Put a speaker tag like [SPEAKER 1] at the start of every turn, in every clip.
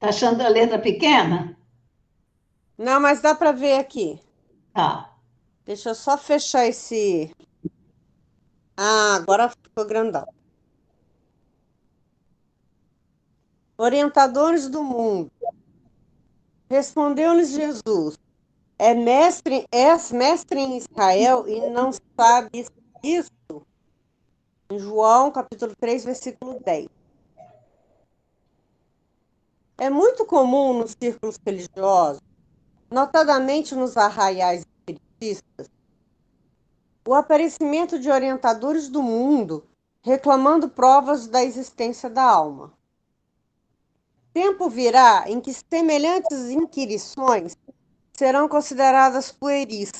[SPEAKER 1] achando a letra pequena?
[SPEAKER 2] Não, mas dá para ver aqui.
[SPEAKER 1] Tá.
[SPEAKER 2] Deixa eu só fechar esse. Ah, agora ficou grandão. Orientadores do mundo. Respondeu-lhes Jesus: és mestre em Israel e não sabes isso? Em João, capítulo 3, versículo 10. É muito comum nos círculos religiosos, notadamente nos arraiais espiritistas, o aparecimento de orientadores do mundo reclamando provas da existência da alma. Tempo virá em que semelhantes inquirições serão consideradas pueris,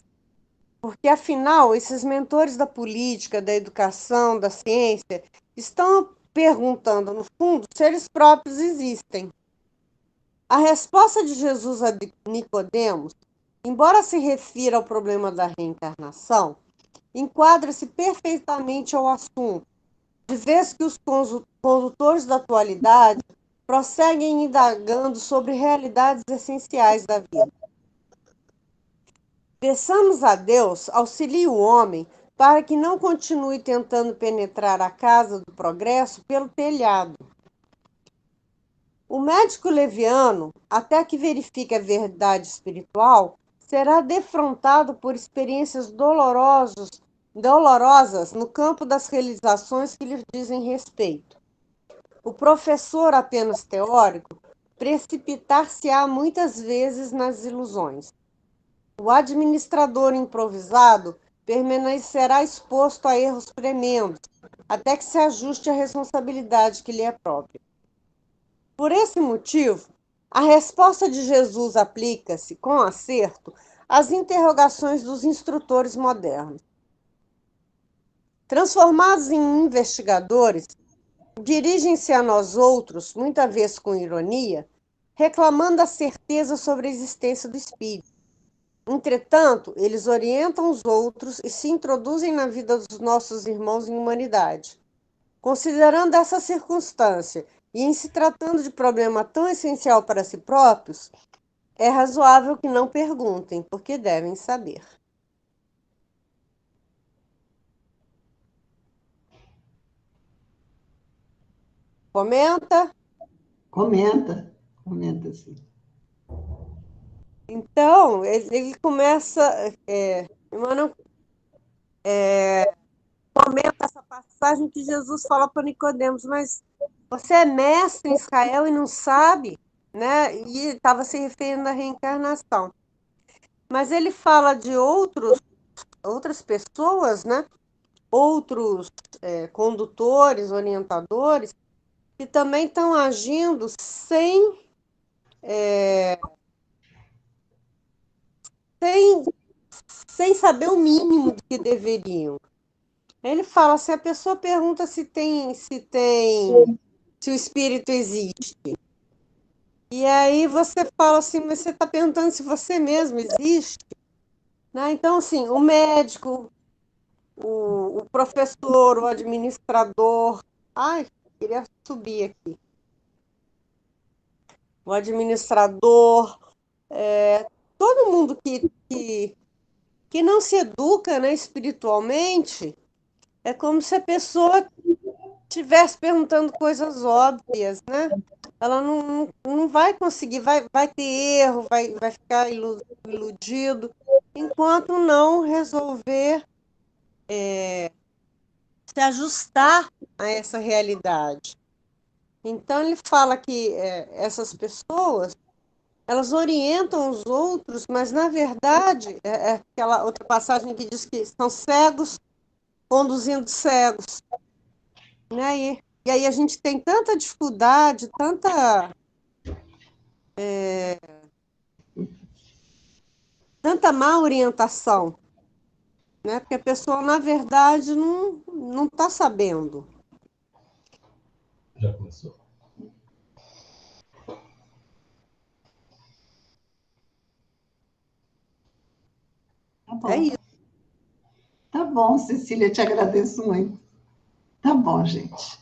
[SPEAKER 2] porque afinal esses mentores da política, da educação, da ciência estão perguntando, no fundo, se eles próprios existem. A resposta de Jesus a Nicodemos, embora se refira ao problema da reencarnação, enquadra-se perfeitamente ao assunto, de vez que os condutores da atualidade prosseguem indagando sobre realidades essenciais da vida. Peçamos a Deus, auxilie o homem para que não continue tentando penetrar a casa do progresso pelo telhado. O médico leviano, até que verifique a verdade espiritual, será defrontado por experiências dolorosas no campo das realizações que lhe dizem respeito. O professor apenas teórico precipitar-se-á muitas vezes nas ilusões. O administrador improvisado permanecerá exposto a erros tremendos, até que se ajuste à responsabilidade que lhe é própria. Por esse motivo, a resposta de Jesus aplica-se, com acerto, às interrogações dos instrutores modernos. Transformados em investigadores, dirigem-se a nós outros, muitas vezes com ironia, reclamando a certeza sobre a existência do espírito. Entretanto, eles orientam os outros e se introduzem na vida dos nossos irmãos em humanidade. Considerando essa circunstância e em se tratando de problema tão essencial para si próprios, é razoável que não perguntem, porque devem saber. Comenta?
[SPEAKER 1] Comenta. Comenta, sim.
[SPEAKER 2] Então, ele começa, Emmanuel, comenta essa passagem que Jesus fala para Nicodemos, mas você é mestre em Israel e não sabe, né? E estava se referindo à reencarnação. Mas ele fala de outras pessoas, né? Outros condutores, orientadores, que também estão agindo sem, sem saber o mínimo do que deveriam. Ele fala, se a pessoa pergunta se o espírito existe. E aí você fala assim, mas você está perguntando se você mesmo existe? Né? Então, assim, o médico, o professor, o administrador. Ai, queria subir aqui. O administrador, todo mundo que não se educa, né, espiritualmente, é como se a pessoa estivesse perguntando coisas óbvias, né? Ela não vai conseguir, vai ter erro, vai ficar iludido, enquanto não resolver se ajustar a essa realidade. Então, ele fala que essas pessoas, elas orientam os outros, mas, na verdade, é aquela outra passagem que diz que são cegos conduzindo cegos, né? E aí a gente tem tanta dificuldade, tanta má orientação, né? Porque a pessoa, na verdade, não está sabendo.
[SPEAKER 3] Já começou.
[SPEAKER 1] Tá
[SPEAKER 2] É
[SPEAKER 1] bom.
[SPEAKER 2] isso.
[SPEAKER 1] Tá bom, Cecília, te agradeço muito. Tá bom, gente.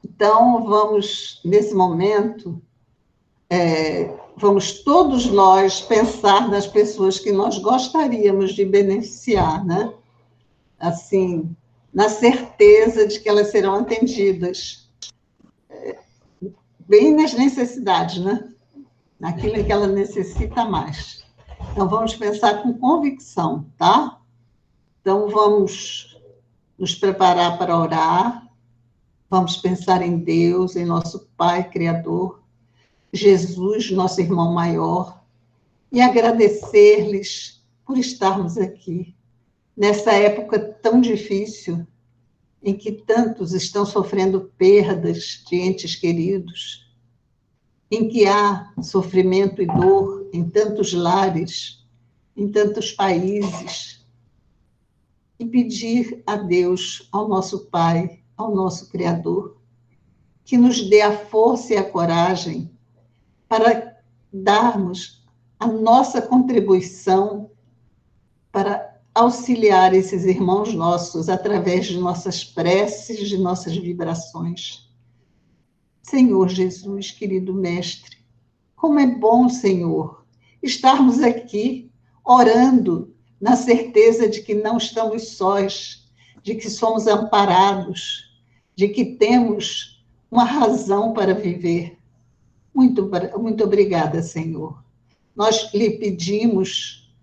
[SPEAKER 1] Então, vamos, nesse momento, vamos todos nós pensar nas pessoas que nós gostaríamos de beneficiar, né? Assim, na certeza de que elas serão atendidas, bem nas necessidades, né? Naquilo que ela necessita mais. Então, vamos pensar com convicção, tá? Então, vamos nos preparar para orar, vamos pensar em Deus, em nosso Pai Criador, Jesus, nosso irmão maior, e agradecer-lhes por estarmos aqui, nessa época tão difícil, em que tantos estão sofrendo perdas de entes queridos, em que há sofrimento e dor em tantos lares, em tantos países, e pedir a Deus, ao nosso Pai, ao nosso Criador, que nos dê a força e a coragem para darmos a nossa contribuição para auxiliar esses irmãos nossos através de nossas preces, de nossas vibrações. Senhor Jesus, querido Mestre, como é bom, Senhor, estarmos aqui orando na certeza de que não estamos sós, de que somos amparados, de que temos uma razão para viver. Muito, muito obrigada, Senhor. Nós lhe pedimos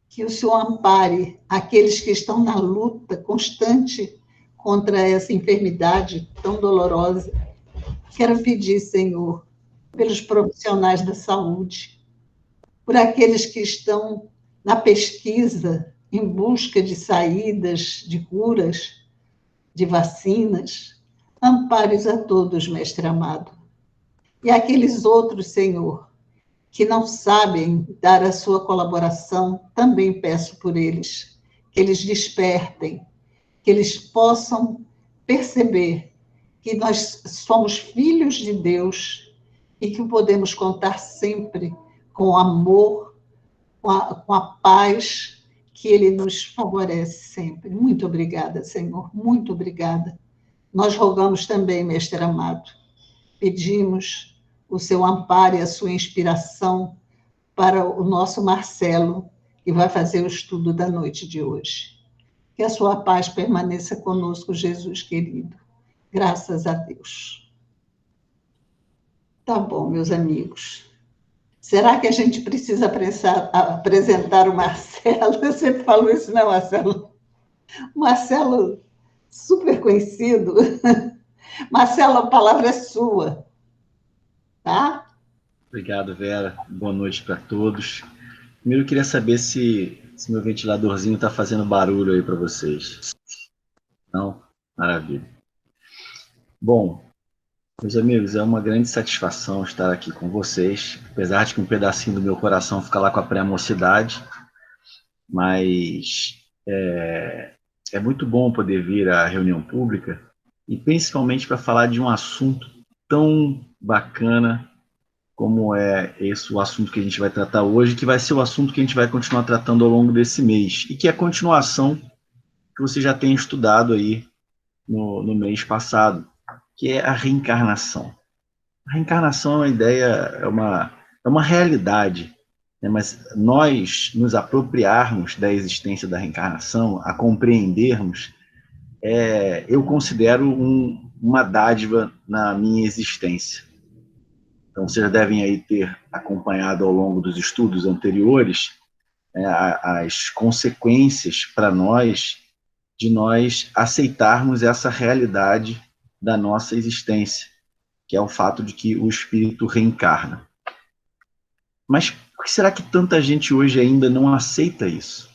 [SPEAKER 1] que o Senhor ampare aqueles que estão na luta constante contra essa enfermidade tão dolorosa. Quero pedir, Senhor, pelos profissionais da saúde, por aqueles que estão na pesquisa em busca de saídas, de curas, de vacinas. Ampare-os a todos, Mestre amado. E aqueles outros, Senhor, que não sabem dar a sua colaboração, também peço por eles, que eles despertem, que eles possam perceber que nós somos filhos de Deus e que podemos contar sempre com o amor, com a paz que Ele nos favorece sempre. Muito obrigada, Senhor, muito obrigada. Nós rogamos também, Mestre amado, pedimos o seu amparo e a sua inspiração para o nosso Marcelo, que vai fazer o estudo da noite de hoje. Que a sua paz permaneça conosco, Jesus querido. Graças a Deus. Tá bom, meus amigos. Será que a gente precisa apresentar o Marcelo? Eu sempre falo isso, né, Marcelo? Marcelo, super conhecido. Marcelo, a palavra é sua. Tá?
[SPEAKER 4] Obrigado, Vera. Boa noite para todos. Primeiro, eu queria saber se meu ventiladorzinho está fazendo barulho aí para vocês. Não? Maravilha. Bom, meus amigos, é uma grande satisfação estar aqui com vocês, apesar de que um pedacinho do meu coração fica lá com a pré-mocidade, mas é muito bom poder vir à reunião pública e principalmente para falar de um assunto tão bacana como é esse o assunto que a gente vai tratar hoje, que vai ser o assunto que a gente vai continuar tratando ao longo desse mês, e que é a continuação que você já tem estudado aí no mês passado, que é a reencarnação. A reencarnação é uma ideia, é uma realidade, né? Mas nós nos apropriarmos da existência da reencarnação, a compreendermos, eu considero uma dádiva na minha existência. Então, vocês devem aí ter acompanhado ao longo dos estudos anteriores as consequências para nós de nós aceitarmos essa realidade da nossa existência, que é o fato de que o espírito reencarna. Mas por que será que tanta gente hoje ainda não aceita isso?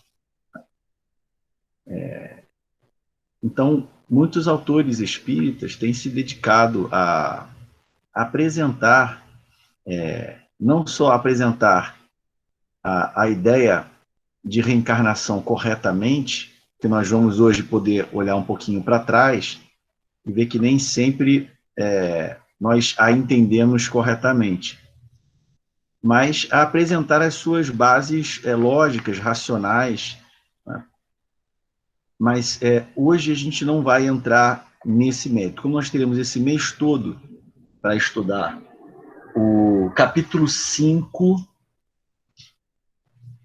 [SPEAKER 4] Então, muitos autores espíritas têm se dedicado a apresentar, não só apresentar a ideia de reencarnação corretamente, que nós vamos hoje poder olhar um pouquinho para trás e ver que nem sempre nós a entendemos corretamente, mas a apresentar as suas bases lógicas, racionais, né? Mas hoje a gente não vai entrar nesse mérito. Como nós teremos esse mês todo para estudar o capítulo 5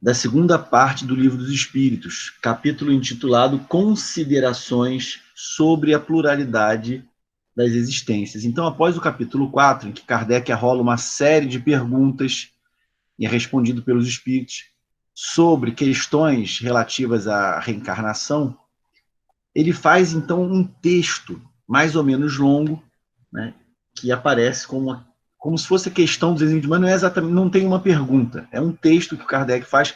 [SPEAKER 4] da segunda parte do Livro dos Espíritos, capítulo intitulado Considerações sobre a Pluralidade das Existências. Então, após o capítulo 4, em que Kardec arrola uma série de perguntas e é respondido pelos espíritos sobre questões relativas à reencarnação, ele faz, então, um texto mais ou menos longo, né, que aparece como se fosse a questão dos exímios, mas não é exatamente, não tem uma pergunta, é um texto que o Kardec faz,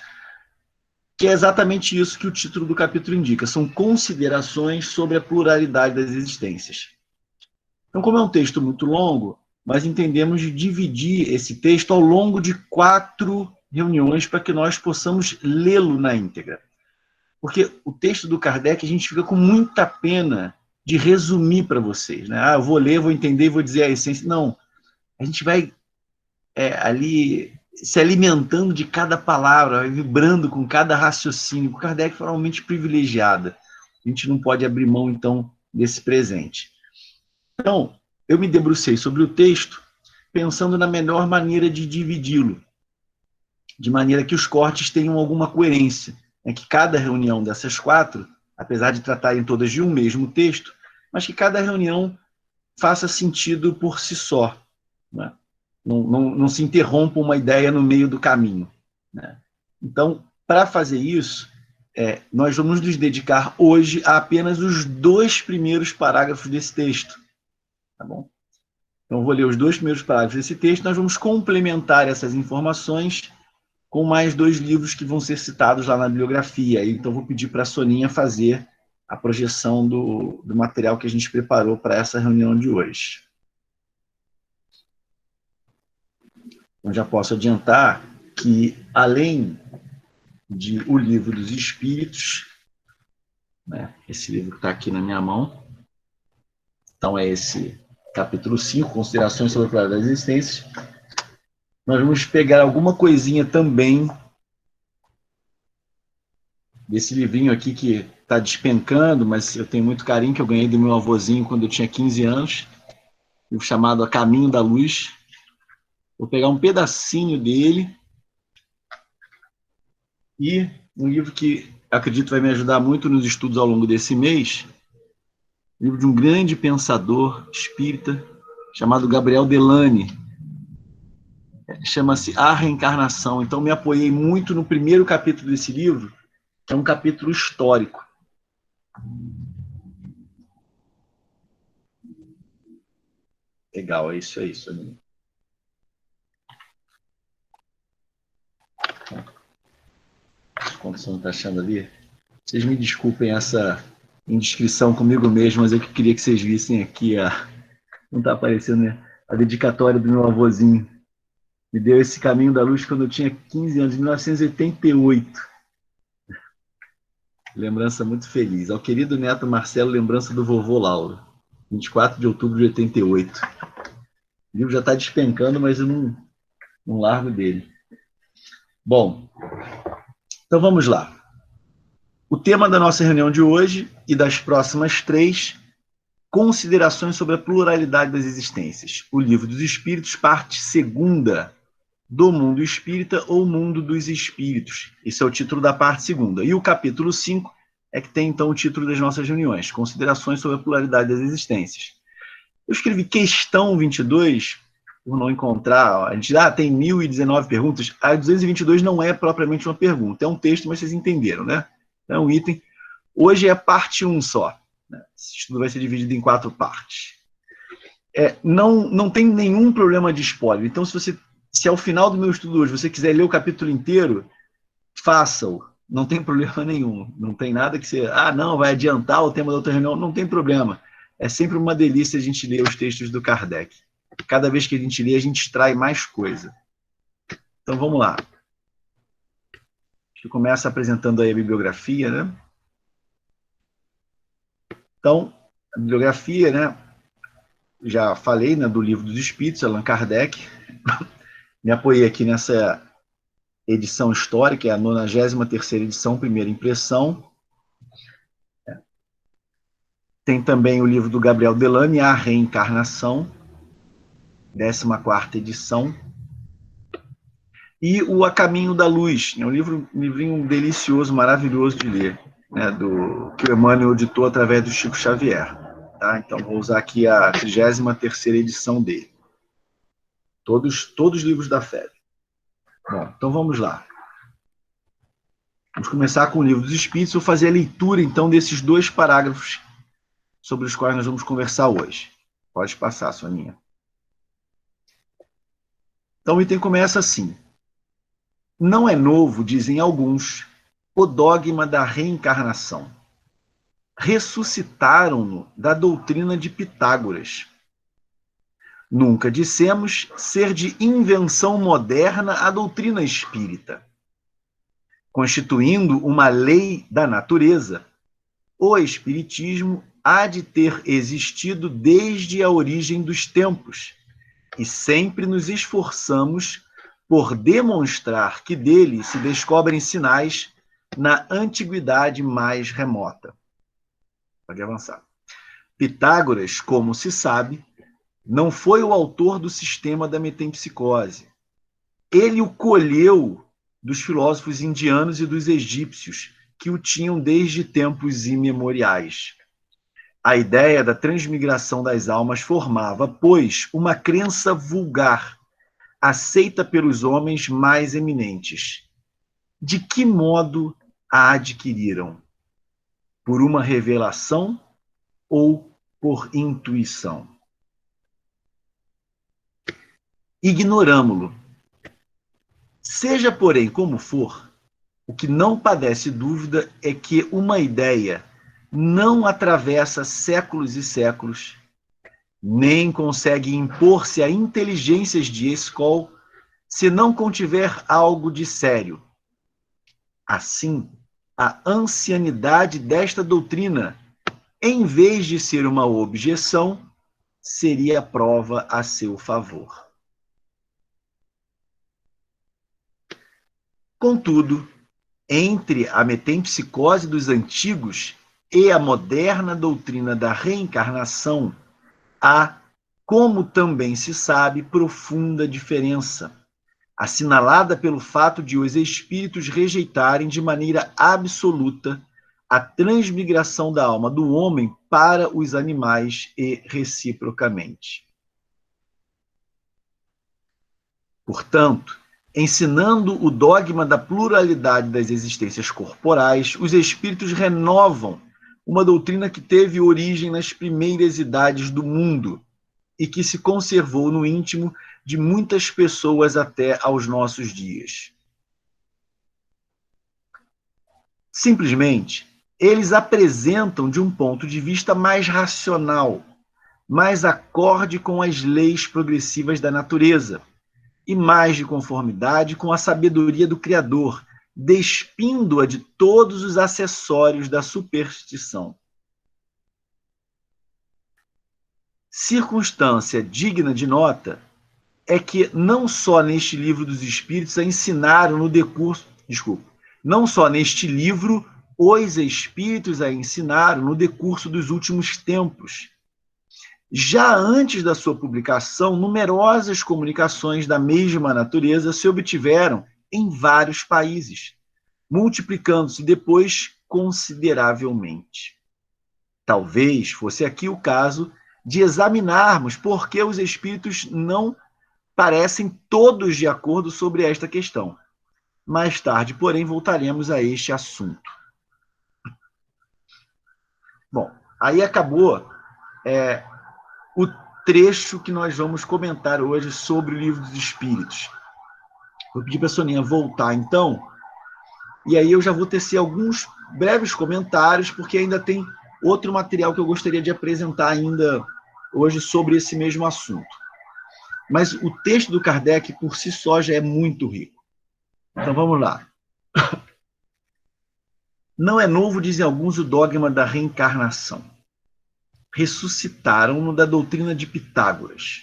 [SPEAKER 4] que é exatamente isso que o título do capítulo indica, são considerações sobre a pluralidade das existências. Então, como é um texto muito longo, nós entendemos de dividir esse texto ao longo de 4 reuniões para que nós possamos lê-lo na íntegra. Porque o texto do Kardec, a gente fica com muita pena de resumir para vocês, né? Eu vou ler, vou entender, vou dizer a essência. Não, a gente vai ali se alimentando de cada palavra, vai vibrando com cada raciocínio. O Kardec foi realmente privilegiada. A gente não pode abrir mão, então, desse presente. Então, eu me debrucei sobre o texto, pensando na melhor maneira de dividi-lo, de maneira que os cortes tenham alguma coerência, né? Que cada reunião dessas 4, apesar de tratarem todas de um mesmo texto, mas que cada reunião faça sentido por si só, né? Não se interrompa uma ideia no meio do caminho, né? Então, para fazer isso, nós vamos nos dedicar hoje a apenas os 2 primeiros parágrafos desse texto. Tá bom? Então, eu vou ler os 2 primeiros parágrafos desse texto, nós vamos complementar essas informações com mais 2 livros que vão ser citados lá na bibliografia. Então, vou pedir para a Soninha fazer a projeção do material que a gente preparou para essa reunião de hoje. Eu já posso adiantar que, além de O Livro dos Espíritos, né, esse livro que está aqui na minha mão, então é esse capítulo 5, Considerações sobre a Pluralidade das Existências, nós vamos pegar alguma coisinha também desse livrinho aqui que está despencando, mas eu tenho muito carinho, que eu ganhei do meu avôzinho quando eu tinha 15 anos, livro chamado A Caminho da Luz. Vou pegar um pedacinho dele e um livro que acredito vai me ajudar muito nos estudos ao longo desse mês, livro de um grande pensador espírita chamado Gabriel Delany. Chama-se A Reencarnação. Então, me apoiei muito no primeiro capítulo desse livro, que é um capítulo histórico. Legal, é isso aí, Soninha. Como você não está achando ali? Vocês me desculpem essa indiscrição comigo mesmo, mas eu queria que vocês vissem aqui não está aparecendo, né? A dedicatória do meu avôzinho. Me deu esse Caminho da Luz quando eu tinha 15 anos, em 1988. Lembrança muito feliz. Ao querido neto Marcelo, lembrança do vovô Lauro. 24 de outubro de 88. O livro já está despencando, mas eu não largo dele. Bom, então vamos lá. O tema da nossa reunião de hoje e das próximas 3, considerações sobre a pluralidade das existências. O Livro dos Espíritos, parte 2ª, do Mundo Espírita ou Mundo dos Espíritos. Esse é o título da parte 2ª. E o capítulo 5 é que tem, então, o título das nossas reuniões, Considerações sobre a Pluralidade das Existências. Eu escrevi questão 22, por não encontrar, a gente tem 1019 perguntas, a 222 não é propriamente uma pergunta, é um texto, mas vocês entenderam, né? É um item. Hoje é parte 1 só. Né? Esse estudo vai ser dividido em 4 partes. Não tem nenhum problema de spoiler. Então, se ao final do meu estudo hoje você quiser ler o capítulo inteiro, faça-o. Não tem problema nenhum. Não tem nada que você... não, vai adiantar o tema da outra reunião. Não tem problema. É sempre uma delícia a gente ler os textos do Kardec. Cada vez que a gente lê, a gente extrai mais coisa. Então, vamos lá. A gente começa apresentando aí a bibliografia, né? Então, a bibliografia, né? Já falei, né, do Livro dos Espíritos, Allan Kardec. Me apoiei aqui nessa edição histórica, é a 93ª edição, primeira impressão. Tem também o livro do Gabriel Delany, A Reencarnação, 14ª edição. E o A Caminho da Luz, é um livrinho delicioso, maravilhoso de ler, né, que o Emmanuel editou através do Chico Xavier. Tá? Então, vou usar aqui a 33ª edição dele. Todos os livros da FEB. Bom, então vamos lá. Vamos começar com o Livro dos Espíritos. Vou fazer a leitura, então, desses 2 parágrafos sobre os quais nós vamos conversar hoje. Pode passar, Soninha. Então, o item começa assim. Não é novo, dizem alguns, o dogma da reencarnação. Ressuscitaram-no da doutrina de Pitágoras. Nunca dissemos ser de invenção moderna a doutrina espírita. Constituindo uma lei da natureza, o espiritismo há de ter existido desde a origem dos tempos, e sempre nos esforçamos por demonstrar que dele se descobrem sinais na antiguidade mais remota. Pode avançar. Pitágoras, como se sabe, não foi o autor do sistema da metempsicose. Ele o colheu dos filósofos indianos e dos egípcios, que o tinham desde tempos imemoriais. A ideia da transmigração das almas formava, pois, uma crença vulgar, aceita pelos homens mais eminentes. De que modo a adquiriram? Por uma revelação ou por intuição? Ignoramo-lo. Seja, porém, como for, o que não padece dúvida é que uma ideia não atravessa séculos e séculos, nem consegue impor-se a inteligências de escola se não contiver algo de sério. Assim, a ancianidade desta doutrina, em vez de ser uma objeção, seria prova a seu favor. Contudo, entre a metempsicose dos antigos e a moderna doutrina da reencarnação, há, como também se sabe, profunda diferença, assinalada pelo fato de os espíritos rejeitarem de maneira absoluta a transmigração da alma do homem para os animais e reciprocamente. Portanto, ensinando o dogma da pluralidade das existências corporais, os espíritos renovam uma doutrina que teve origem nas primeiras idades do mundo e que se conservou no íntimo de muitas pessoas até aos nossos dias. Simplesmente, eles apresentam de um ponto de vista mais racional, mais acorde com as leis progressivas da natureza e mais de conformidade com a sabedoria do Criador, despindo-a de todos os acessórios da superstição. Circunstância digna de nota é que não só neste livro dos Espíritos não só neste livro os Espíritos a ensinaram no decurso dos últimos tempos. Já antes da sua publicação, numerosas comunicações da mesma natureza se obtiveram em vários países, multiplicando-se depois consideravelmente. Talvez fosse aqui o caso de examinarmos por que os espíritos não parecem todos de acordo sobre esta questão. Mais tarde, porém, voltaremos a este assunto. Bom, aí acabou o trecho que nós vamos comentar hoje sobre o Livro dos Espíritos. Vou pedir para a Soninha voltar, então, e aí eu já vou tecer alguns breves comentários, porque ainda tem outro material que eu gostaria de apresentar ainda hoje sobre esse mesmo assunto. Mas o texto do Kardec, por si só, já é muito rico. Então, vamos lá. Não é novo, dizem alguns, o dogma da reencarnação. Ressuscitaram-no da doutrina de Pitágoras.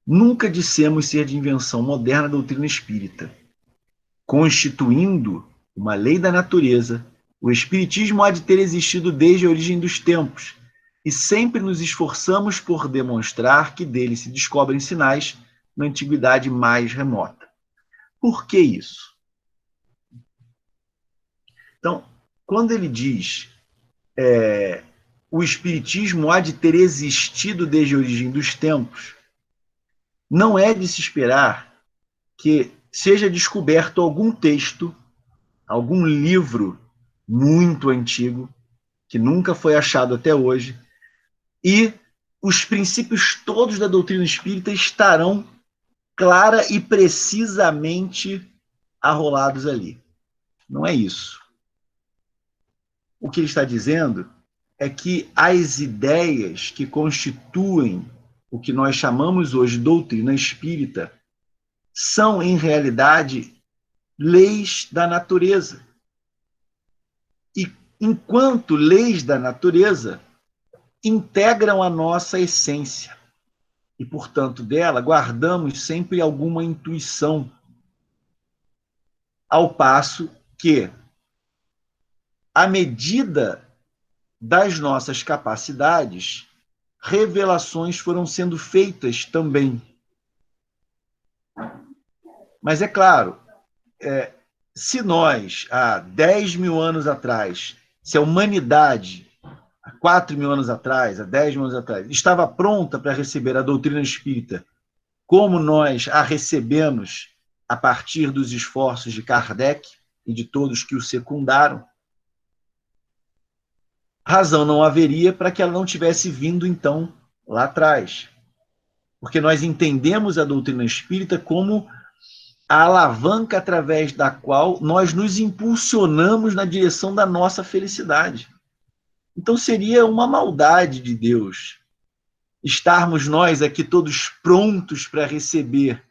[SPEAKER 4] Nunca dissemos ser de invenção moderna a doutrina espírita. Constituindo uma lei da natureza, o espiritismo há de ter existido desde a origem dos tempos, e sempre nos esforçamos por demonstrar que dele se descobrem sinais na antiguidade mais remota. Por que isso? Então, quando ele diz o Espiritismo há de ter existido desde a origem dos tempos, não é de se esperar que seja descoberto algum texto, algum livro muito antigo, que nunca foi achado até hoje, e os princípios todos da doutrina espírita estarão clara e precisamente arrolados ali. Não é isso. O que ele está dizendo é que as ideias que constituem o que nós chamamos hoje de doutrina espírita são, em realidade, leis da natureza. E, enquanto leis da natureza, integram a nossa essência. E, portanto, dela guardamos sempre alguma intuição. Ao passo que, à medida das nossas capacidades, revelações foram sendo feitas também. Mas é claro, se nós, há 10 mil anos atrás, se a humanidade, há 4 mil anos atrás, há 10 mil anos atrás, estava pronta para receber a doutrina espírita, como nós a recebemos a partir dos esforços de Kardec e de todos que o secundaram, razão não haveria para que ela não tivesse vindo, então, lá atrás. Porque nós entendemos a doutrina espírita como a alavanca através da qual nós nos impulsionamos na direção da nossa felicidade. Então seria uma maldade de Deus estarmos nós aqui todos prontos para receber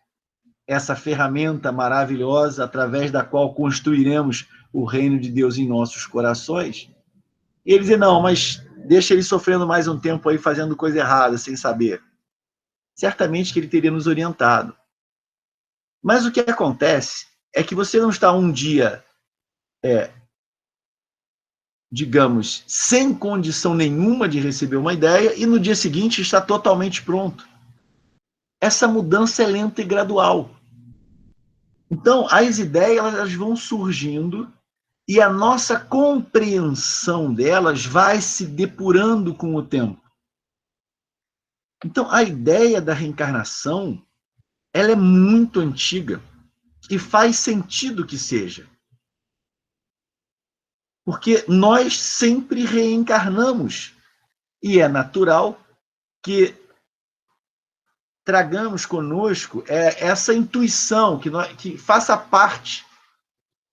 [SPEAKER 4] essa ferramenta maravilhosa através da qual construiremos o reino de Deus em nossos corações. E ele diz, não, mas deixa ele sofrendo mais um tempo aí, fazendo coisa errada, sem saber. Certamente que ele teria nos orientado. Mas o que acontece é que você não está um dia, digamos, sem condição nenhuma de receber uma ideia e no dia seguinte está totalmente pronto. Essa mudança é lenta e gradual. Então, as ideias elas vão surgindo e a nossa compreensão delas vai se depurando com o tempo. Então, a ideia da reencarnação, ela é muito antiga e faz sentido que seja. Porque nós sempre reencarnamos e é natural que tragamos conosco essa intuição, que faça parte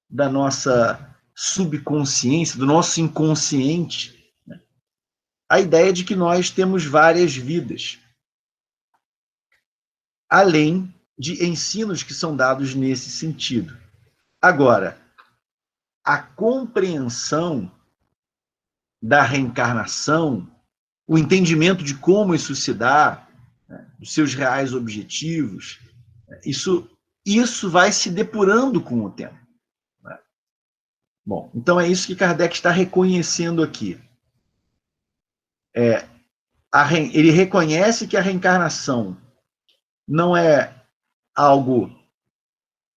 [SPEAKER 4] da nossa subconsciência, do nosso inconsciente, né? A ideia de que nós temos várias vidas, além de ensinos que são dados nesse sentido. Agora, a compreensão da reencarnação, o entendimento de como isso se dá, né, os seus reais objetivos, isso vai se depurando com o tempo. Bom, então é isso que Kardec está reconhecendo aqui. Ele reconhece que a reencarnação não é algo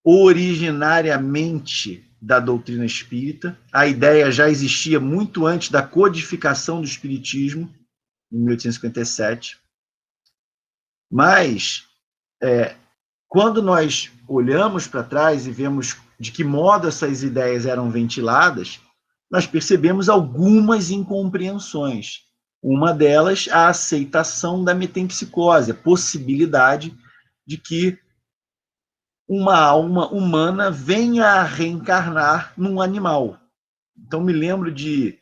[SPEAKER 4] originariamente da doutrina espírita. A ideia já existia muito antes da codificação do espiritismo, em 1857. Mas, quando nós olhamos para trás e vemos de que modo essas ideias eram ventiladas, nós percebemos algumas incompreensões. Uma delas, a aceitação da metempsicose, a possibilidade de que uma alma humana venha a reencarnar num animal. Então, me lembro de,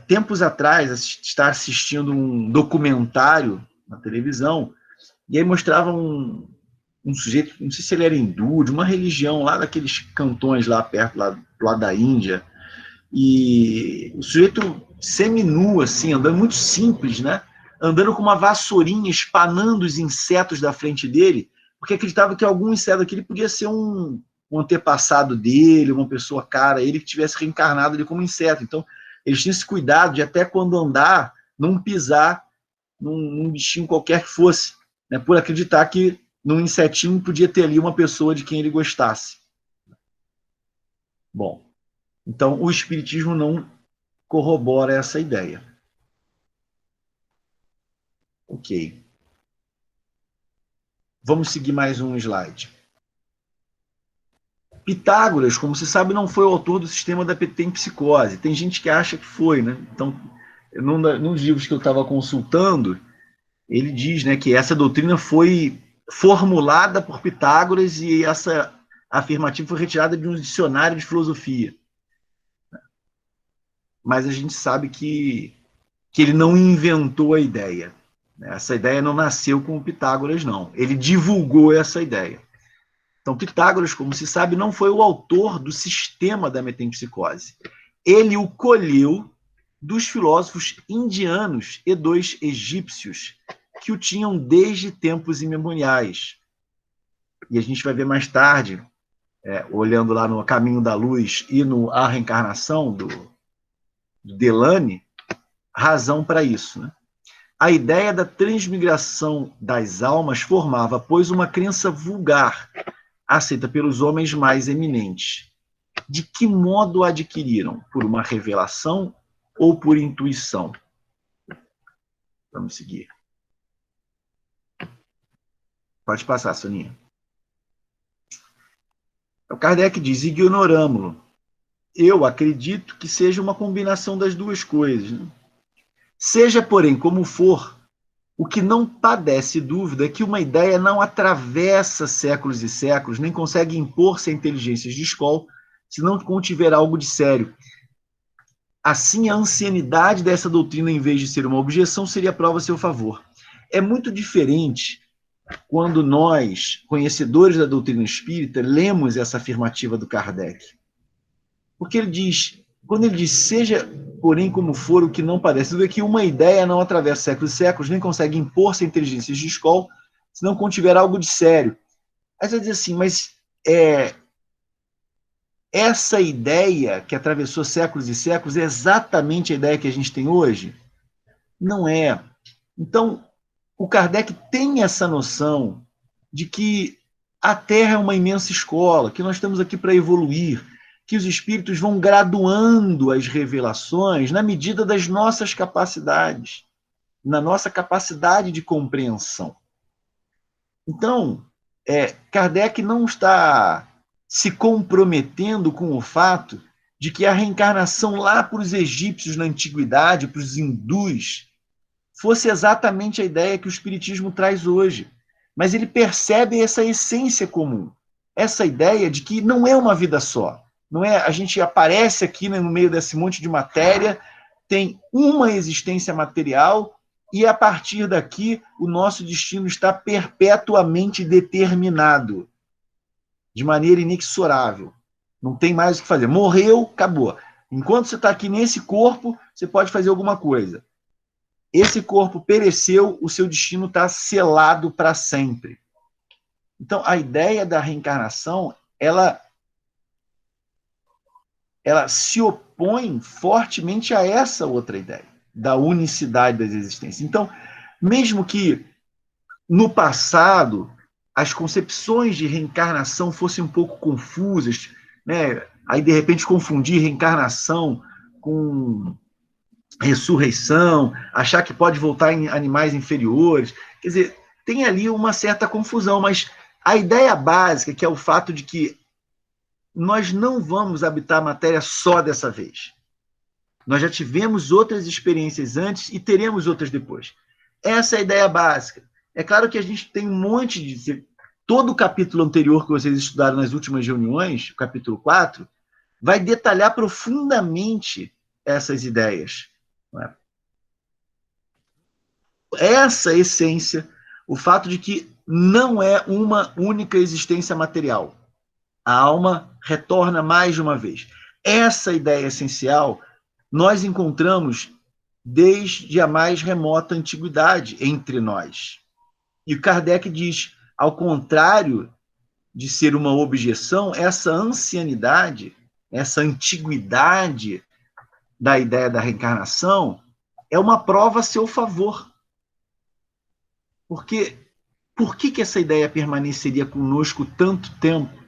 [SPEAKER 4] tempos atrás, estar assistindo um documentário na televisão, e aí mostrava um sujeito, não sei se ele era hindu, de uma religião lá daqueles cantões lá perto, lá da Índia, e o sujeito seminu, assim, andando muito simples, né? Andando com uma vassourinha, espanando os insetos da frente dele, porque acreditava que algum inseto daquele podia ser um antepassado dele, uma pessoa cara, ele que tivesse reencarnado ali como inseto. Então, eles tinham esse cuidado de até quando andar, não pisar num bichinho qualquer que fosse, né, por acreditar que num insetinho podia ter ali uma pessoa de quem ele gostasse. Bom, então o Espiritismo não corrobora essa ideia. Ok. Vamos seguir mais um slide. Pitágoras, como se sabe, não foi o autor do sistema da metempsicose. Tem gente que acha que foi, né? Então, nos livros que eu estava consultando, ele diz, né, que essa doutrina foi formulada por Pitágoras e essa afirmativa foi retirada de um dicionário de filosofia. Mas a gente sabe que ele não inventou a ideia. Essa ideia não nasceu com o Pitágoras, não. Ele divulgou essa ideia. Então, Pitágoras, como se sabe, não foi o autor do sistema da metempsicose. Ele o colheu dos filósofos indianos e dos egípcios, que o tinham desde tempos imemoriais. E a gente vai ver mais tarde, olhando lá no Caminho da Luz e no A Reencarnação, do Delane, razão para isso, né? A ideia da transmigração das almas formava, pois, uma crença vulgar, aceita pelos homens mais eminentes. De que modo a adquiriram? Por uma revelação ou por intuição? Vamos seguir. Pode passar, Soninha. O Kardec diz, ignoramo-lo. Eu acredito que seja uma combinação das duas coisas, né? Seja, porém, como for, o que não padece dúvida é que uma ideia não atravessa séculos e séculos, nem consegue impor-se a inteligências de escola, se não contiver algo de sério. Assim, a ancianidade dessa doutrina, em vez de ser uma objeção, seria prova a seu favor. É muito diferente quando nós, conhecedores da doutrina espírita, lemos essa afirmativa do Kardec. Porque ele diz, quando ele diz, seja, porém, como for, o que não parece dúvida, é que uma ideia não atravessa séculos e séculos, nem consegue impor-se a inteligências de escola, se não contiver algo de sério. Aí você vai dizer assim, mas essa ideia que atravessou séculos e séculos é exatamente a ideia que a gente tem hoje? Não é. Então, o Kardec tem essa noção de que a Terra é uma imensa escola, que nós estamos aqui para evoluir, que os espíritos vão graduando as revelações na medida das nossas capacidades, na nossa capacidade de compreensão. Então, Kardec não está se comprometendo com o fato de que a reencarnação lá para os egípcios na antiguidade, para os hindus, fosse exatamente a ideia que o Espiritismo traz hoje. Mas ele percebe essa essência comum, essa ideia de que não é uma vida só. Não é, a gente aparece aqui, né, no meio desse monte de matéria, tem uma existência material e, a partir daqui, o nosso destino está perpetuamente determinado, de maneira inexorável. Não tem mais o que fazer. Morreu, acabou. Enquanto você está aqui nesse corpo, você pode fazer alguma coisa. Esse corpo pereceu, o seu destino está selado para sempre. Então, a ideia da reencarnação, ela se opõe fortemente a essa outra ideia, da unicidade das existências. Então, mesmo que no passado as concepções de reencarnação fossem um pouco confusas, né? Aí, de repente, confundir reencarnação com ressurreição, achar que pode voltar em animais inferiores, quer dizer, tem ali uma certa confusão, mas a ideia básica, que é o fato de que nós não vamos habitar a matéria só dessa vez. Nós já tivemos outras experiências antes e teremos outras depois. Essa é a ideia básica. É claro que a gente tem um monte de... Todo o capítulo anterior que vocês estudaram nas últimas reuniões, o capítulo 4, vai detalhar profundamente essas ideias. Essa essência, o fato de que não é uma única existência material. A alma retorna mais de uma vez. Essa ideia essencial nós encontramos desde a mais remota antiguidade entre nós. E Kardec diz, ao contrário de ser uma objeção, essa ancianidade, essa antiguidade da ideia da reencarnação, é uma prova a seu favor. Porque por que essa ideia permaneceria conosco tanto tempo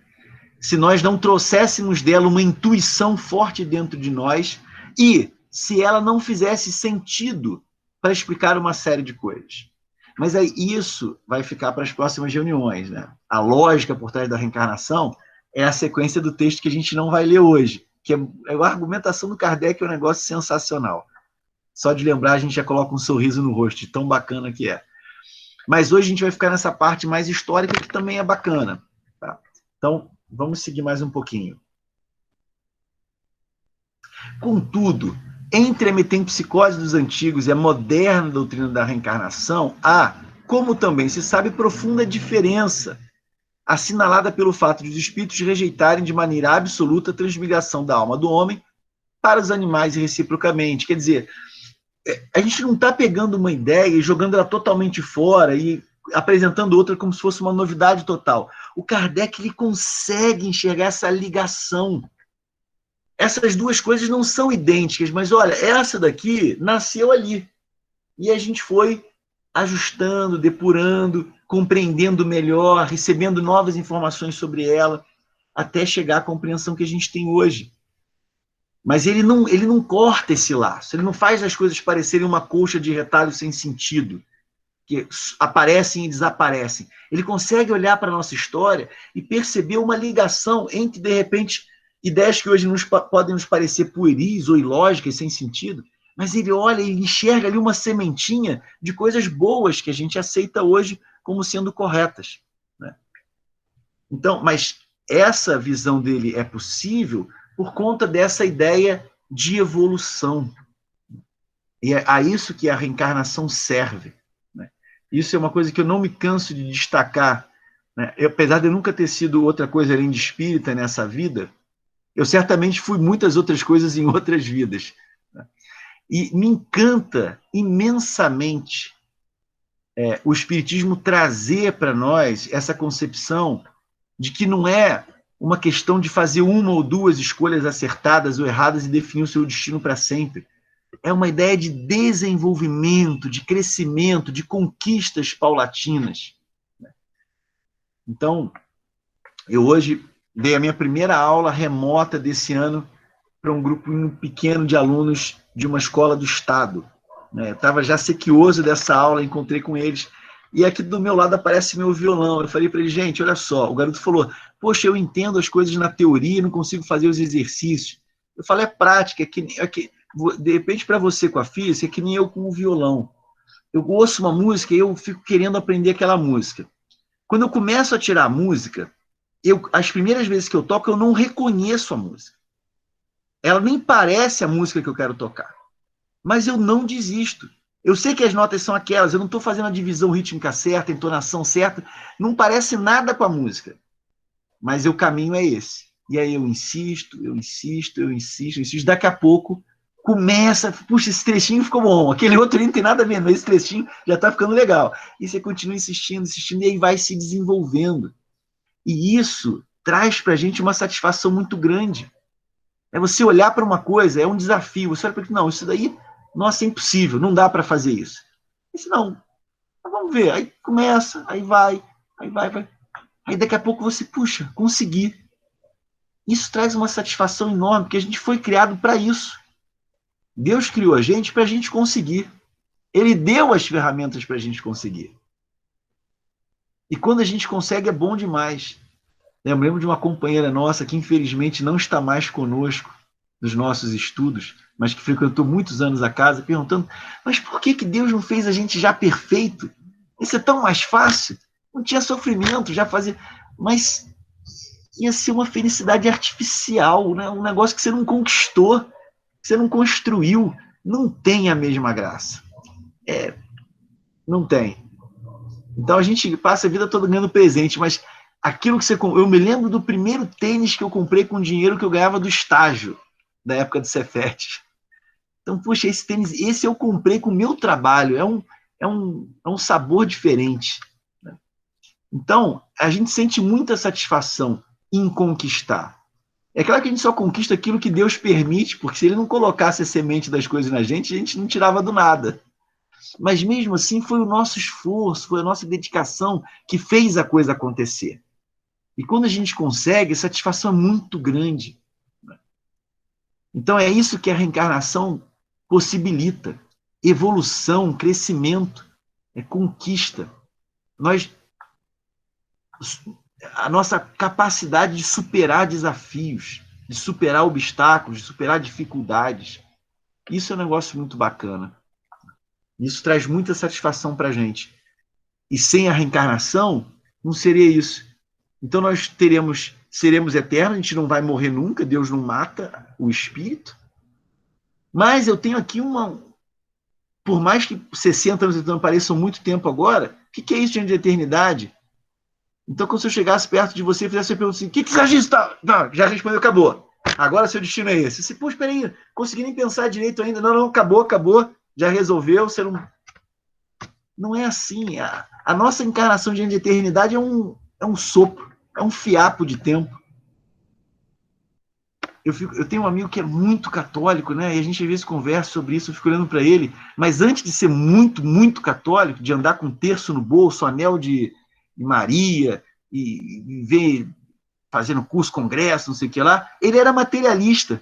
[SPEAKER 4] se nós não trouxéssemos dela uma intuição forte dentro de nós e se ela não fizesse sentido para explicar uma série de coisas? Mas aí isso vai ficar para as próximas reuniões, né? A lógica por trás da reencarnação é a sequência do texto que a gente não vai ler hoje, que é a argumentação do Kardec, é um negócio sensacional. Só de lembrar a gente já coloca um sorriso no rosto, de tão bacana que é. Mas hoje a gente vai ficar nessa parte mais histórica, que também é bacana. Tá? Então, vamos seguir mais um pouquinho. Contudo, entre a metempsicose dos antigos e a moderna doutrina da reencarnação, há, como também se sabe, profunda diferença, assinalada pelo fato de os espíritos rejeitarem de maneira absoluta a transmigração da alma do homem para os animais e reciprocamente. Quer dizer, a gente não está pegando uma ideia e jogando ela totalmente fora e apresentando outra como se fosse uma novidade total. O Kardec, ele consegue enxergar essa ligação. Essas duas coisas não são idênticas, mas olha, essa daqui nasceu ali. E a gente foi ajustando, depurando, compreendendo melhor, recebendo novas informações sobre ela, até chegar à compreensão que a gente tem hoje. Mas ele não corta esse laço, ele não faz as coisas parecerem uma colcha de retalhos sem sentido, que aparecem e desaparecem. Ele consegue olhar para a nossa história e perceber uma ligação entre, de repente, ideias que hoje podem nos parecer pueris ou ilógicas, sem sentido, mas ele olha e enxerga ali uma sementinha de coisas boas que a gente aceita hoje como sendo corretas. Né? Então, mas essa visão dele é possível por conta dessa ideia de evolução. E é a isso que a reencarnação serve. Né? Isso é uma coisa que eu não me canso de destacar. Né? Apesar de eu nunca ter sido outra coisa além de espírita nessa vida, eu certamente fui muitas outras coisas em outras vidas. Né? E me encanta imensamente o Espiritismo trazer para nós essa concepção de que não é uma questão de fazer uma ou duas escolhas acertadas ou erradas e definir o seu destino para sempre. É uma ideia de desenvolvimento, de crescimento, de conquistas paulatinas. Então, eu hoje dei a minha primeira aula remota desse ano para um grupo pequeno de alunos de uma escola do Estado. Eu estava já sequioso dessa aula, encontrei com eles, e aqui do meu lado aparece meu violão. Eu falei para ele, gente, olha só, o garoto falou, poxa, eu entendo as coisas na teoria, não consigo fazer os exercícios. Eu falei, é prática, de repente para você com a física, é que nem eu com o violão. Eu ouço uma música e eu fico querendo aprender aquela música. Quando eu começo a tirar a música, as primeiras vezes que eu toco, eu não reconheço a música. Ela nem parece a música que eu quero tocar. Mas eu não desisto. Eu sei que as notas são aquelas, eu não estou fazendo a divisão rítmica certa, a entonação certa, não parece nada com a música. Mas o caminho é esse. E aí eu insisto. Daqui a pouco começa, puxa, esse trechinho ficou bom, aquele outro não tem nada a ver, mas esse trechinho já está ficando legal. E você continua insistindo, e aí vai se desenvolvendo. E isso traz para a gente uma satisfação muito grande. É você olhar para uma coisa, é um desafio. Você olha para não, isso daí, nossa, é impossível, não dá para fazer isso. Isso não, vamos ver. Aí começa, aí vai. Aí daqui a pouco você, puxa, consegui. Isso traz uma satisfação enorme, porque a gente foi criado para isso. Deus criou a gente para a gente conseguir. Ele deu as ferramentas para a gente conseguir. E quando a gente consegue, é bom demais. Eu lembro de uma companheira nossa que, infelizmente, não está mais conosco nos nossos estudos, mas que frequentou muitos anos a casa, perguntando, mas por que Deus não fez a gente já perfeito? Isso é tão mais fácil. Não tinha sofrimento, já fazia... Mas ia ser uma felicidade artificial, né? Um negócio que você não conquistou, que você não construiu. Não tem a mesma graça. Não tem. Então a gente passa a vida toda ganhando presente, mas aquilo que você... Eu me lembro do primeiro tênis que eu comprei com dinheiro que eu ganhava do estágio, da época do Cefet. Então, puxa, esse tênis, esse eu comprei com o meu trabalho, é um sabor diferente. Então, a gente sente muita satisfação em conquistar. É claro que a gente só conquista aquilo que Deus permite, porque se ele não colocasse a semente das coisas na gente, a gente não tirava do nada. Mas mesmo assim foi o nosso esforço, foi a nossa dedicação que fez a coisa acontecer. E quando a gente consegue, a satisfação é muito grande. Então é isso que a reencarnação possibilita. Evolução, crescimento, conquista. A nossa capacidade de superar desafios, de superar obstáculos, de superar dificuldades. Isso é um negócio muito bacana. Isso traz muita satisfação para a gente. E sem a reencarnação, não seria isso. Então nós seremos eternos, a gente não vai morrer nunca, Deus não mata o espírito. Mas eu tenho aqui por mais que 60 anos então pareçam muito tempo agora, o que é isso diante de eternidade? Então, quando eu chegasse perto de você e fizesse a pergunta assim, o que você acha disso? Não, já respondeu, acabou. Agora seu destino é esse. Você, pô, espera aí, consegui nem pensar direito ainda. Não, acabou, já resolveu, você não... Não é assim. A nossa encarnação diante de eternidade é um sopro, é um fiapo de tempo. Eu tenho um amigo que é muito católico, né? E a gente às vezes conversa sobre isso, eu fico olhando para ele, mas antes de ser muito, muito católico, de andar com um terço no bolso, anel de Maria, e ver fazendo curso, congresso, não sei o que lá, ele era materialista.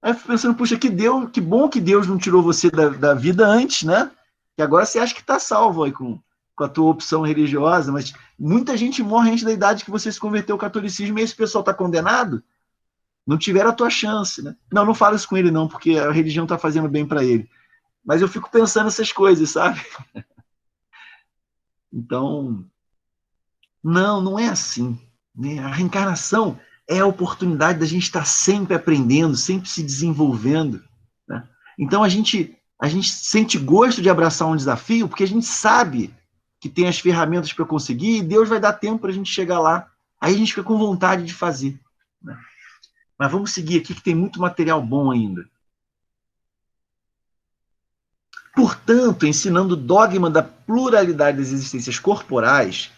[SPEAKER 4] Aí eu fico pensando, puxa, que bom que Deus não tirou você da vida antes, né? Que agora você acha que está salvo aí com a tua opção religiosa, mas muita gente morre antes da idade que você se converteu ao catolicismo e esse pessoal está condenado. Não tiveram a tua chance, né? Não falo isso com ele não, porque a religião está fazendo bem para ele. Mas eu fico pensando essas coisas, sabe? Então, não é assim. Né? A reencarnação é a oportunidade da gente estar sempre aprendendo, sempre se desenvolvendo. Né? Então, a gente sente gosto de abraçar um desafio, porque a gente sabe que tem as ferramentas para conseguir e Deus vai dar tempo para a gente chegar lá. Aí a gente fica com vontade de fazer. Né? Mas vamos seguir aqui, que tem muito material bom ainda. Portanto, ensinando o dogma da pluralidade das existências corporais,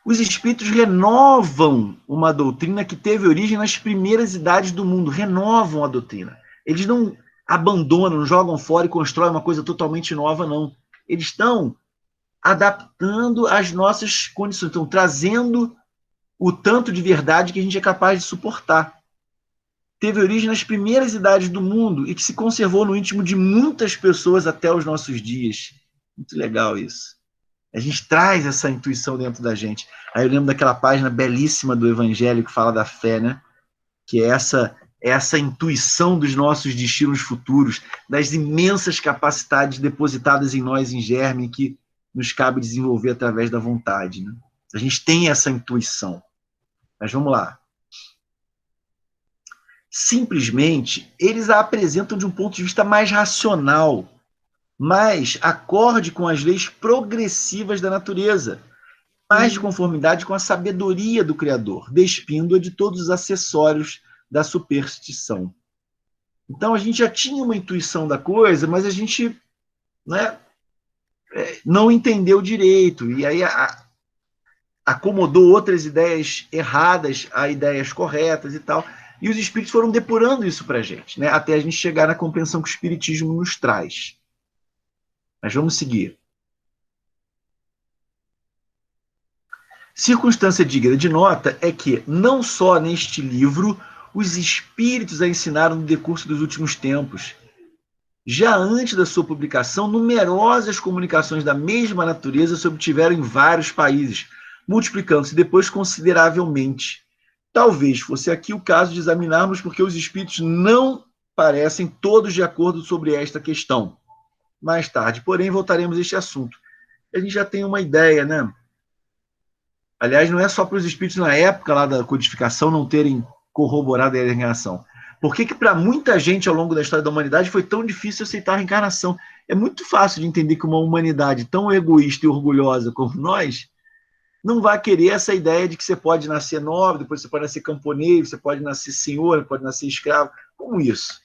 [SPEAKER 4] os espíritos renovam uma doutrina que teve origem nas primeiras idades do mundo, renovam a doutrina. Eles não abandonam, não jogam fora e constroem uma coisa totalmente nova, não. Eles estão adaptando as nossas condições, estão trazendo o tanto de verdade que a gente é capaz de suportar. Teve origem nas primeiras idades do mundo e que se conservou no íntimo de muitas pessoas até os nossos dias. Muito legal isso. A gente traz essa intuição dentro da gente. Aí eu lembro daquela página belíssima do Evangelho que fala da fé, né? Que é essa intuição dos nossos destinos futuros, das imensas capacidades depositadas em nós em germe que nos cabe desenvolver através da vontade. Né? A gente tem essa intuição. Mas vamos lá. Simplesmente, eles a apresentam de um ponto de vista mais racional, mais acorde com as leis progressivas da natureza, mais de conformidade com a sabedoria do Criador, despindo-a de todos os acessórios da superstição. Então, a gente já tinha uma intuição da coisa, mas a gente, né, não entendeu direito, e aí acomodou outras ideias erradas a ideias corretas e tal, e os espíritos foram depurando isso para a gente, né, até a gente chegar na compreensão que o espiritismo nos traz. Mas vamos seguir. Circunstância digna de nota é que, não só neste livro, os espíritos a ensinaram no decurso dos últimos tempos. Já antes da sua publicação, numerosas comunicações da mesma natureza se obtiveram em vários países, multiplicando-se depois consideravelmente. Talvez fosse aqui o caso de examinarmos porque os espíritos não parecem todos de acordo sobre esta questão. Mais tarde, porém, voltaremos a este assunto. A gente já tem uma ideia, né? Aliás, não é só para os espíritos na época lá da codificação não terem corroborado a reencarnação. Por que para muita gente ao longo da história da humanidade foi tão difícil aceitar a reencarnação? É muito fácil de entender que uma humanidade tão egoísta e orgulhosa como nós não vai querer essa ideia de que você pode nascer nobre, depois você pode nascer camponeiro, você pode nascer senhor, pode nascer escravo. Como isso?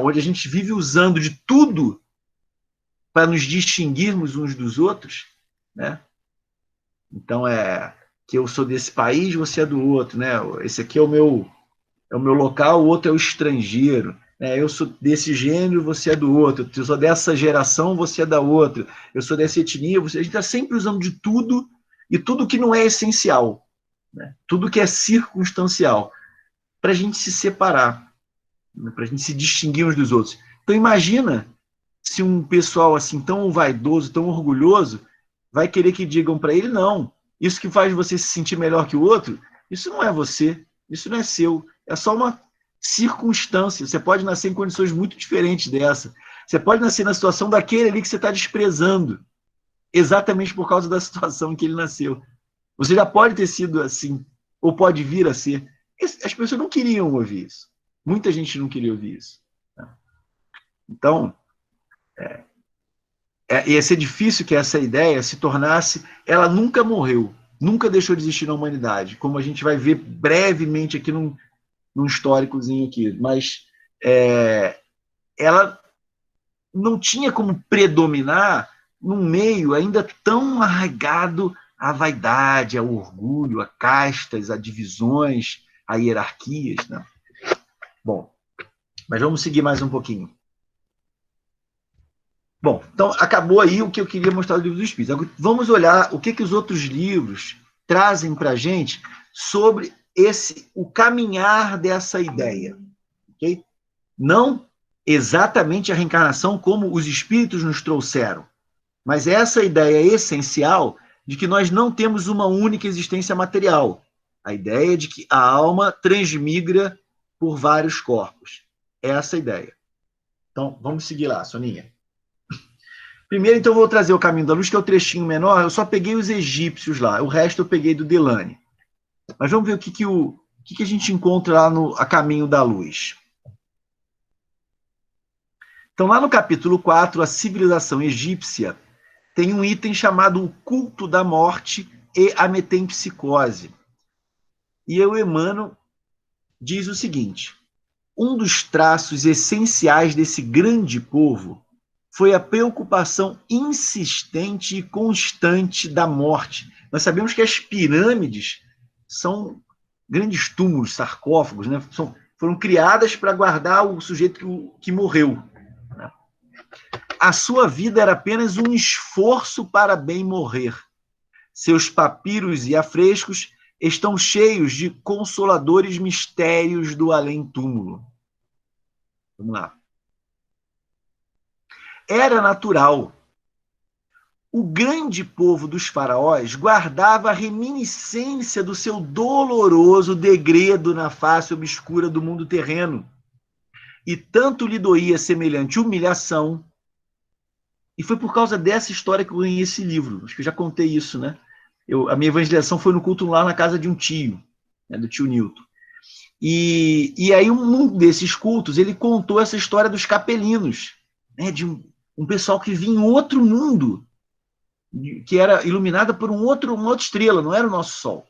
[SPEAKER 4] Onde a gente vive usando de tudo para nos distinguirmos uns dos outros, né? Então, que eu sou desse país, você é do outro, né? Esse aqui é o meu é o meu local, o outro é o estrangeiro. Eu sou desse gênero, você é do outro. Eu sou dessa geração, você é da outra. Eu sou dessa etnia, você... A gente está sempre usando de tudo, e tudo que não é essencial, né? Tudo que é circunstancial, para a gente se separar, né? Para a gente se distinguir uns dos outros. Então imagina se um pessoal assim tão vaidoso, tão orgulhoso, vai querer que digam para ele, não, isso que faz você se sentir melhor que o outro, isso não é você, isso não é seu, é só uma circunstância. Você pode nascer em condições muito diferentes dessa. Você pode nascer na situação daquele ali que você está desprezando, exatamente por causa da situação em que ele nasceu. Você já pode ter sido assim, ou pode vir a ser. As pessoas não queriam ouvir isso. Muita gente não queria ouvir isso. Então, ia ser difícil que essa ideia se tornasse... Ela nunca morreu, nunca deixou de existir na humanidade, como a gente vai ver brevemente aqui num históricozinho aqui. Mas ela não tinha como predominar num meio ainda tão arraigado à vaidade, ao orgulho, a castas, a divisões, a hierarquias, né? Bom, mas vamos seguir mais um pouquinho. Bom, então acabou aí o que eu queria mostrar do Livro dos Espíritos. Agora, vamos olhar o que os outros livros trazem para a gente sobre o caminhar dessa ideia. Okay? Não exatamente a reencarnação como os espíritos nos trouxeram, mas essa ideia essencial de que nós não temos uma única existência material. A ideia de que a alma transmigra por vários corpos. Essa é a ideia. Então, vamos seguir lá, Soninha. Primeiro, então, vou trazer o Caminho da Luz, que é o trechinho menor. Eu só peguei os egípcios lá. O resto eu peguei do Delane. Mas vamos ver o que a gente encontra lá no A Caminho da Luz. Então, lá no capítulo 4, a civilização egípcia tem um item chamado o culto da morte e a metempsicose. E o Emmanuel diz o seguinte: um dos traços essenciais desse grande povo foi a preocupação insistente e constante da morte. Nós sabemos que as pirâmides são grandes túmulos, sarcófagos, né? Foram criadas para guardar o sujeito que morreu. A sua vida era apenas um esforço para bem morrer. Seus papiros e afrescos estão cheios de consoladores mistérios do além-túmulo. Vamos lá. Era natural. O grande povo dos faraós guardava a reminiscência do seu doloroso degredo na face obscura do mundo terreno. E tanto lhe doía semelhante humilhação. E foi por causa dessa história que eu ganhei esse livro. Acho que eu já contei isso, né? A minha evangelização foi no culto lá na casa de um tio, né, do tio Newton. E aí, um desses cultos, ele contou essa história dos capelinos, né, de um pessoal que vinha em outro mundo, que era iluminada por uma outra estrela, não era o nosso Sol.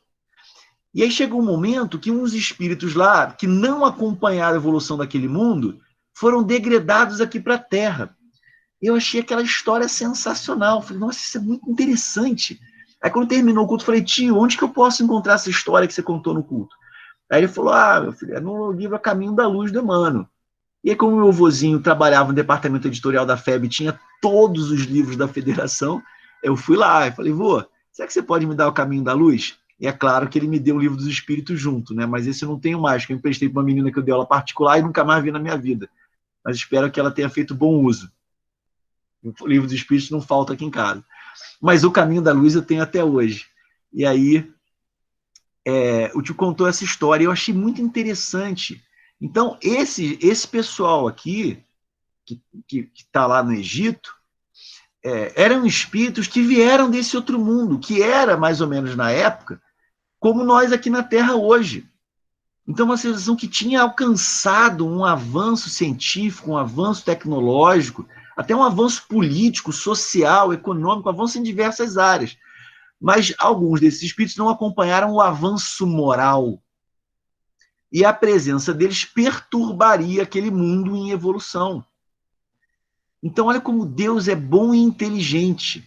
[SPEAKER 4] E aí chegou um momento que uns espíritos lá, que não acompanharam a evolução daquele mundo, foram degradados aqui para a Terra. Eu achei aquela história sensacional. Falei, nossa, isso é muito interessante. Aí quando terminou o culto, eu falei, tio, onde que eu posso encontrar essa história que você contou no culto? Aí ele falou, meu filho, é no livro A Caminho da Luz do Emmanuel. E aí, como meu vozinho trabalhava no departamento editorial da FEB, tinha todos os livros da federação, eu fui lá e falei, vô, será que você pode me dar O Caminho da Luz? E é claro que ele me deu o Livro dos Espíritos junto, né? Mas esse eu não tenho mais, que eu emprestei para uma menina que eu dei aula particular e nunca mais vi na minha vida. Mas espero que ela tenha feito bom uso. O Livro dos Espíritos não falta aqui em casa. Mas O Caminho da Luz eu tenho até hoje. E aí, o tio contou essa história e eu achei muito interessante. Então, esse pessoal aqui, que está lá no Egito, eram espíritos que vieram desse outro mundo, que era, mais ou menos na época, como nós aqui na Terra hoje. Então, uma civilização que tinha alcançado um avanço científico, um avanço tecnológico, até um avanço político, social, econômico, avanço em diversas áreas. Mas alguns desses espíritos não acompanharam o avanço moral. E a presença deles perturbaria aquele mundo em evolução. Então, olha como Deus é bom e inteligente.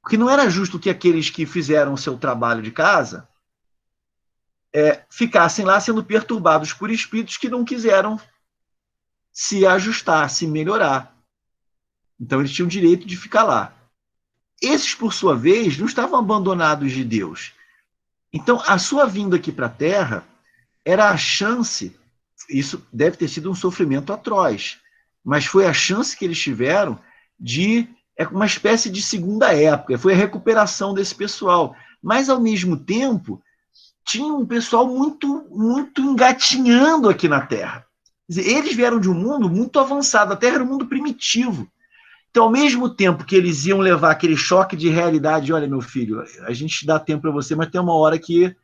[SPEAKER 4] Porque não era justo que aqueles que fizeram o seu trabalho de casa ficassem lá sendo perturbados por espíritos que não quiseram se ajustar, se melhorar. Então eles tinham o direito de ficar lá. Esses, por sua vez, não estavam abandonados de Deus. Então, a sua vinda aqui para a Terra era a chance, isso deve ter sido um sofrimento atroz, mas foi a chance que eles tiveram de uma espécie de segunda época, foi a recuperação desse pessoal. Mas, ao mesmo tempo, tinha um pessoal muito, muito engatinhando aqui na Terra. Quer dizer, eles vieram de um mundo muito avançado, a Terra era um mundo primitivo. Então, ao mesmo tempo que eles iam levar aquele choque de realidade, olha, meu filho, a gente dá tempo para você, mas tem uma hora que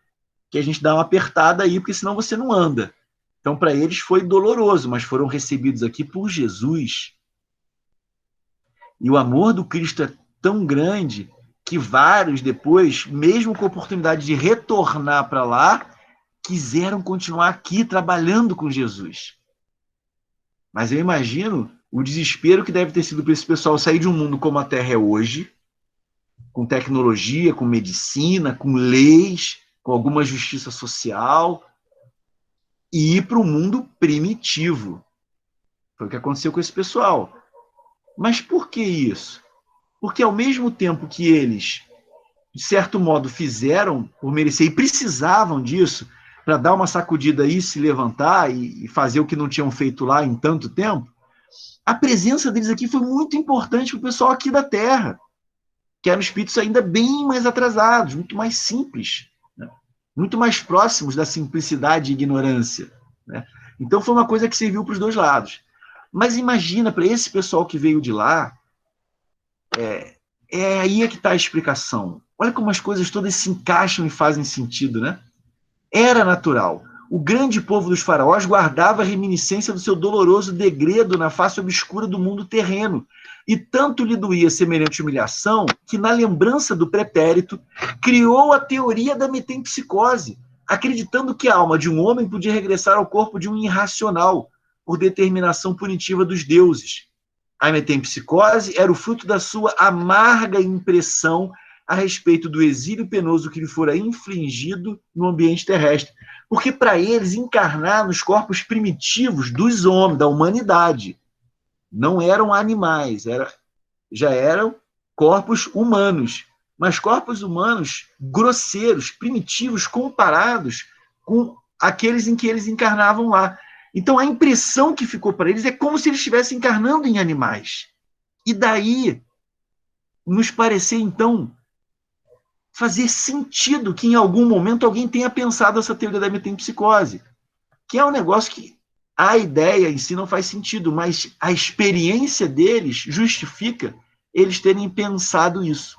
[SPEAKER 4] a gente dá uma apertada aí, porque senão você não anda. Então, para eles foi doloroso, mas foram recebidos aqui por Jesus. E o amor do Cristo é tão grande que vários depois, mesmo com a oportunidade de retornar para lá, quiseram continuar aqui trabalhando com Jesus. Mas eu imagino o desespero que deve ter sido para esse pessoal sair de um mundo como a Terra é hoje, com tecnologia, com medicina, com leis, com alguma justiça social, e ir para um mundo primitivo. Foi o que aconteceu com esse pessoal. Mas por que isso? Porque ao mesmo tempo que eles, de certo modo, fizeram por merecer e precisavam disso para dar uma sacudida aí, se levantar e fazer o que não tinham feito lá em tanto tempo, a presença deles aqui foi muito importante para o pessoal aqui da Terra, que eram espíritos ainda bem mais atrasados, muito mais simples, né? Muito mais próximos da simplicidade e ignorância, né? Então foi uma coisa que serviu para os dois lados. Mas imagina, para esse pessoal que veio de lá, aí é que está a explicação. Olha como as coisas todas se encaixam e fazem sentido, né? Era natural. O grande povo dos faraós guardava a reminiscência do seu doloroso degredo na face obscura do mundo terreno, e tanto lhe doía semelhante humilhação que, na lembrança do pretérito, criou a teoria da metempsicose, acreditando que a alma de um homem podia regressar ao corpo de um irracional, por determinação punitiva dos deuses. A metempsicose era o fruto da sua amarga impressão a respeito do exílio penoso que lhe fora infligido no ambiente terrestre. Porque para eles encarnar nos corpos primitivos dos homens, da humanidade, não eram animais, já eram corpos humanos, mas corpos humanos grosseiros, primitivos, comparados com aqueles em que eles encarnavam lá. Então a impressão que ficou para eles é como se eles estivessem encarnando em animais. E daí nos parecer, então, fazer sentido que em algum momento alguém tenha pensado essa teoria da metempsicose, que é um negócio que a ideia em si não faz sentido, mas a experiência deles justifica eles terem pensado isso.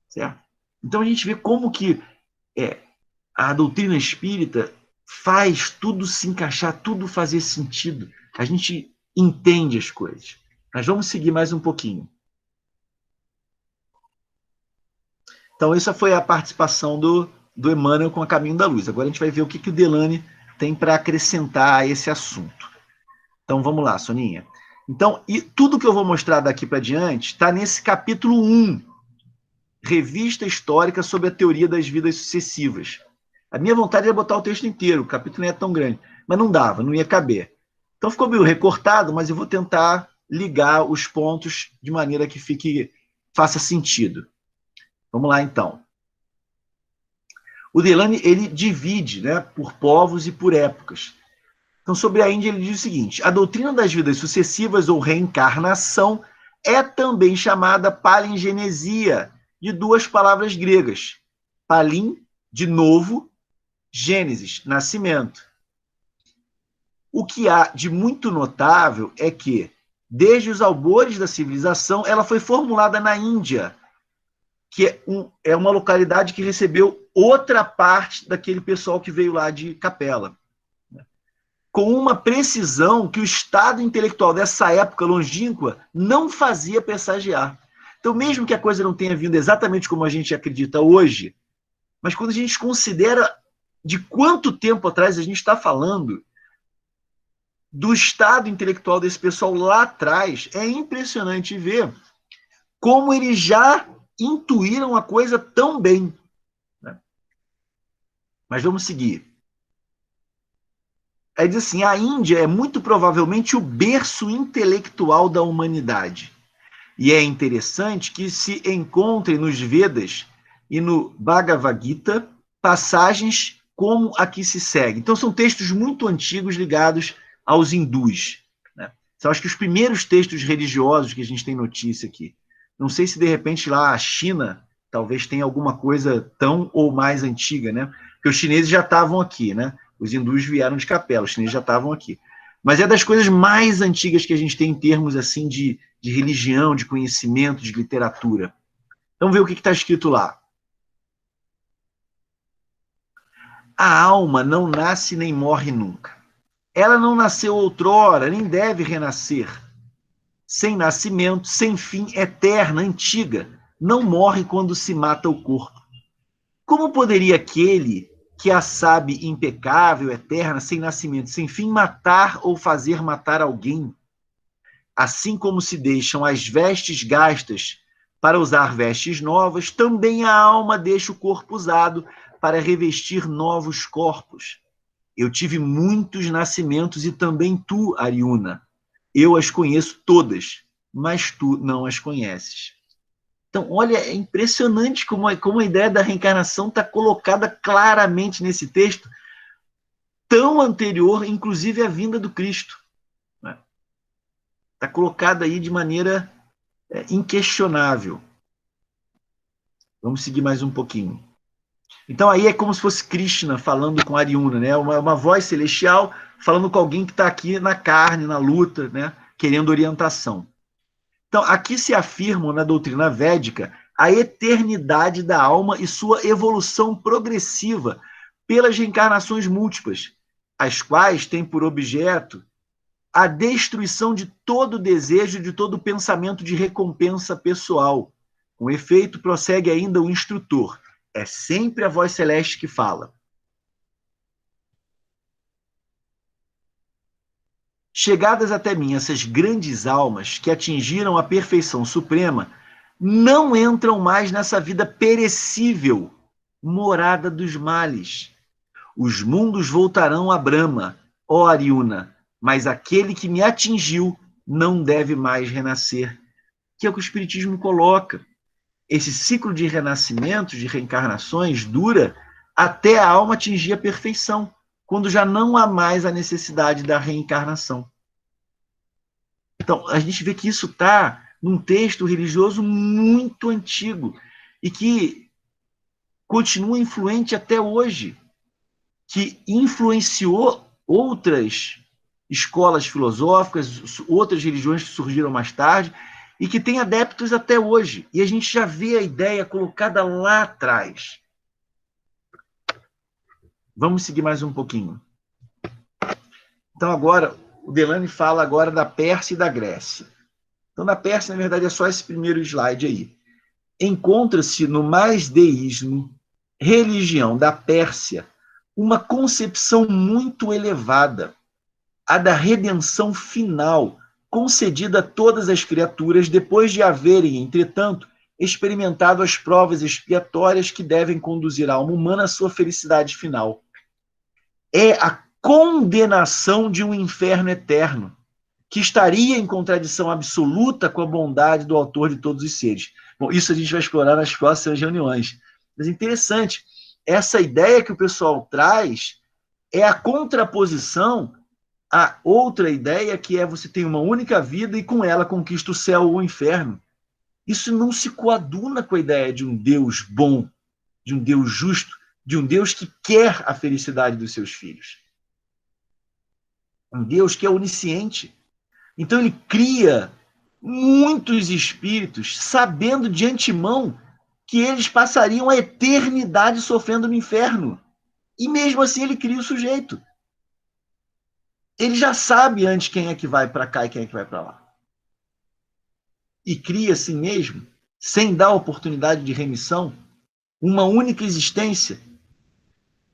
[SPEAKER 4] Certo? Então a gente vê como que a doutrina espírita faz tudo se encaixar, tudo fazer sentido. A gente entende as coisas. Mas vamos seguir mais um pouquinho. Então, essa foi a participação do Emmanuel com A Caminho da Luz. Agora a gente vai ver o que o Delane tem para acrescentar a esse assunto. Então, vamos lá, Soninha. Então, e tudo que eu vou mostrar daqui para diante está nesse capítulo 1, Revista Histórica sobre a Teoria das Vidas Sucessivas. A minha vontade era botar o texto inteiro, o capítulo não é tão grande, mas não dava, não ia caber. Então, ficou meio recortado, mas eu vou tentar ligar os pontos de maneira que faça sentido. Vamos lá, então. O Delane, ele divide, né, por povos e por épocas. Então, sobre a Índia, ele diz o seguinte: a doutrina das vidas sucessivas ou reencarnação é também chamada palingenesia, de duas palavras gregas. Palin, de novo, Gênesis, nascimento. O que há de muito notável é que, desde os albores da civilização, ela foi formulada na Índia, que é uma localidade que recebeu outra parte daquele pessoal que veio lá de Capela, com uma precisão que o estado intelectual dessa época longínqua não fazia pressagiar. Então, mesmo que a coisa não tenha vindo exatamente como a gente acredita hoje, mas quando a gente considera de quanto tempo atrás a gente está falando, do estado intelectual desse pessoal lá atrás, é impressionante ver como eles já intuíram a coisa tão bem. Né? Mas vamos seguir. Aí diz assim, a Índia é muito provavelmente o berço intelectual da humanidade. E é interessante que se encontre nos Vedas e no Bhagavad Gita passagens como a que se segue. Então, são textos muito antigos ligados aos hindus, né? São, acho que, os primeiros textos religiosos que a gente tem notícia aqui. Não sei se, de repente, lá a China talvez tenha alguma coisa tão ou mais antiga, né? Porque os chineses já estavam aqui, né? Os hindus vieram de capela, os chineses já estavam aqui. Mas é das coisas mais antigas que a gente tem em termos assim de religião, de conhecimento, de literatura. Vamos ver o que está escrito lá. A alma não nasce nem morre nunca. Ela não nasceu outrora, nem deve renascer. Sem nascimento, sem fim, eterna, antiga, não morre quando se mata o corpo. Como poderia aquele que a sabe impecável, eterna, sem nascimento, sem fim, matar ou fazer matar alguém? Assim como se deixam as vestes gastas para usar vestes novas, também a alma deixa o corpo usado para revestir novos corpos. Eu tive muitos nascimentos e também tu, Ariuna. Eu as conheço todas, mas tu não as conheces. Então, olha, é impressionante como a ideia da reencarnação está colocada claramente nesse texto, tão anterior, inclusive, à vinda do Cristo. Está colocada aí de maneira inquestionável. Vamos seguir mais um pouquinho. Então, aí é como se fosse Krishna falando com Ariuna, né? Uma voz celestial falando com alguém que está aqui na carne, na luta, né? Querendo orientação. Então, aqui se afirma na doutrina védica a eternidade da alma e sua evolução progressiva pelas reencarnações múltiplas, as quais têm por objeto a destruição de todo desejo, de todo pensamento de recompensa pessoal. Com efeito, prossegue ainda o instrutor. É sempre a voz celeste que fala. Chegadas até mim essas grandes almas que atingiram a perfeição suprema, não entram mais nessa vida perecível, morada dos males. Os mundos voltarão a Brahma, ó Ariuna, mas aquele que me atingiu não deve mais renascer. Que é o que o Espiritismo coloca. Esse ciclo de renascimentos, de reencarnações, dura até a alma atingir a perfeição, quando já não há mais a necessidade da reencarnação. Então, a gente vê que isso está num texto religioso muito antigo e que continua influente até hoje, que influenciou outras escolas filosóficas, outras religiões que surgiram mais tarde, e que tem adeptos até hoje. E a gente já vê a ideia colocada lá atrás. Vamos seguir mais um pouquinho. Então, agora, o Delane fala agora da Pérsia e da Grécia. Então, na Pérsia, na verdade, é só esse primeiro slide aí. Encontra-se no mais-deísmo, religião da Pérsia, uma concepção muito elevada, a da redenção final, concedida a todas as criaturas depois de haverem, entretanto, experimentado as provas expiatórias que devem conduzir a alma humana à sua felicidade final. É a condenação de um inferno eterno, que estaria em contradição absoluta com a bondade do autor de todos os seres. Bom, isso a gente vai explorar nas próximas reuniões. Mas interessante, essa ideia que o pessoal traz é a contraposição a outra ideia, que é você tem uma única vida e com ela conquista o céu ou o inferno. Isso não se coaduna com a ideia de um Deus bom, de um Deus justo, de um Deus que quer a felicidade dos seus filhos. Um Deus que é onisciente. Então ele cria muitos espíritos sabendo de antemão que eles passariam a eternidade sofrendo no inferno. E mesmo assim ele cria o sujeito. Ele já sabe antes quem é que vai para cá e quem é que vai para lá. E cria assim mesmo, sem dar oportunidade de remissão, uma única existência,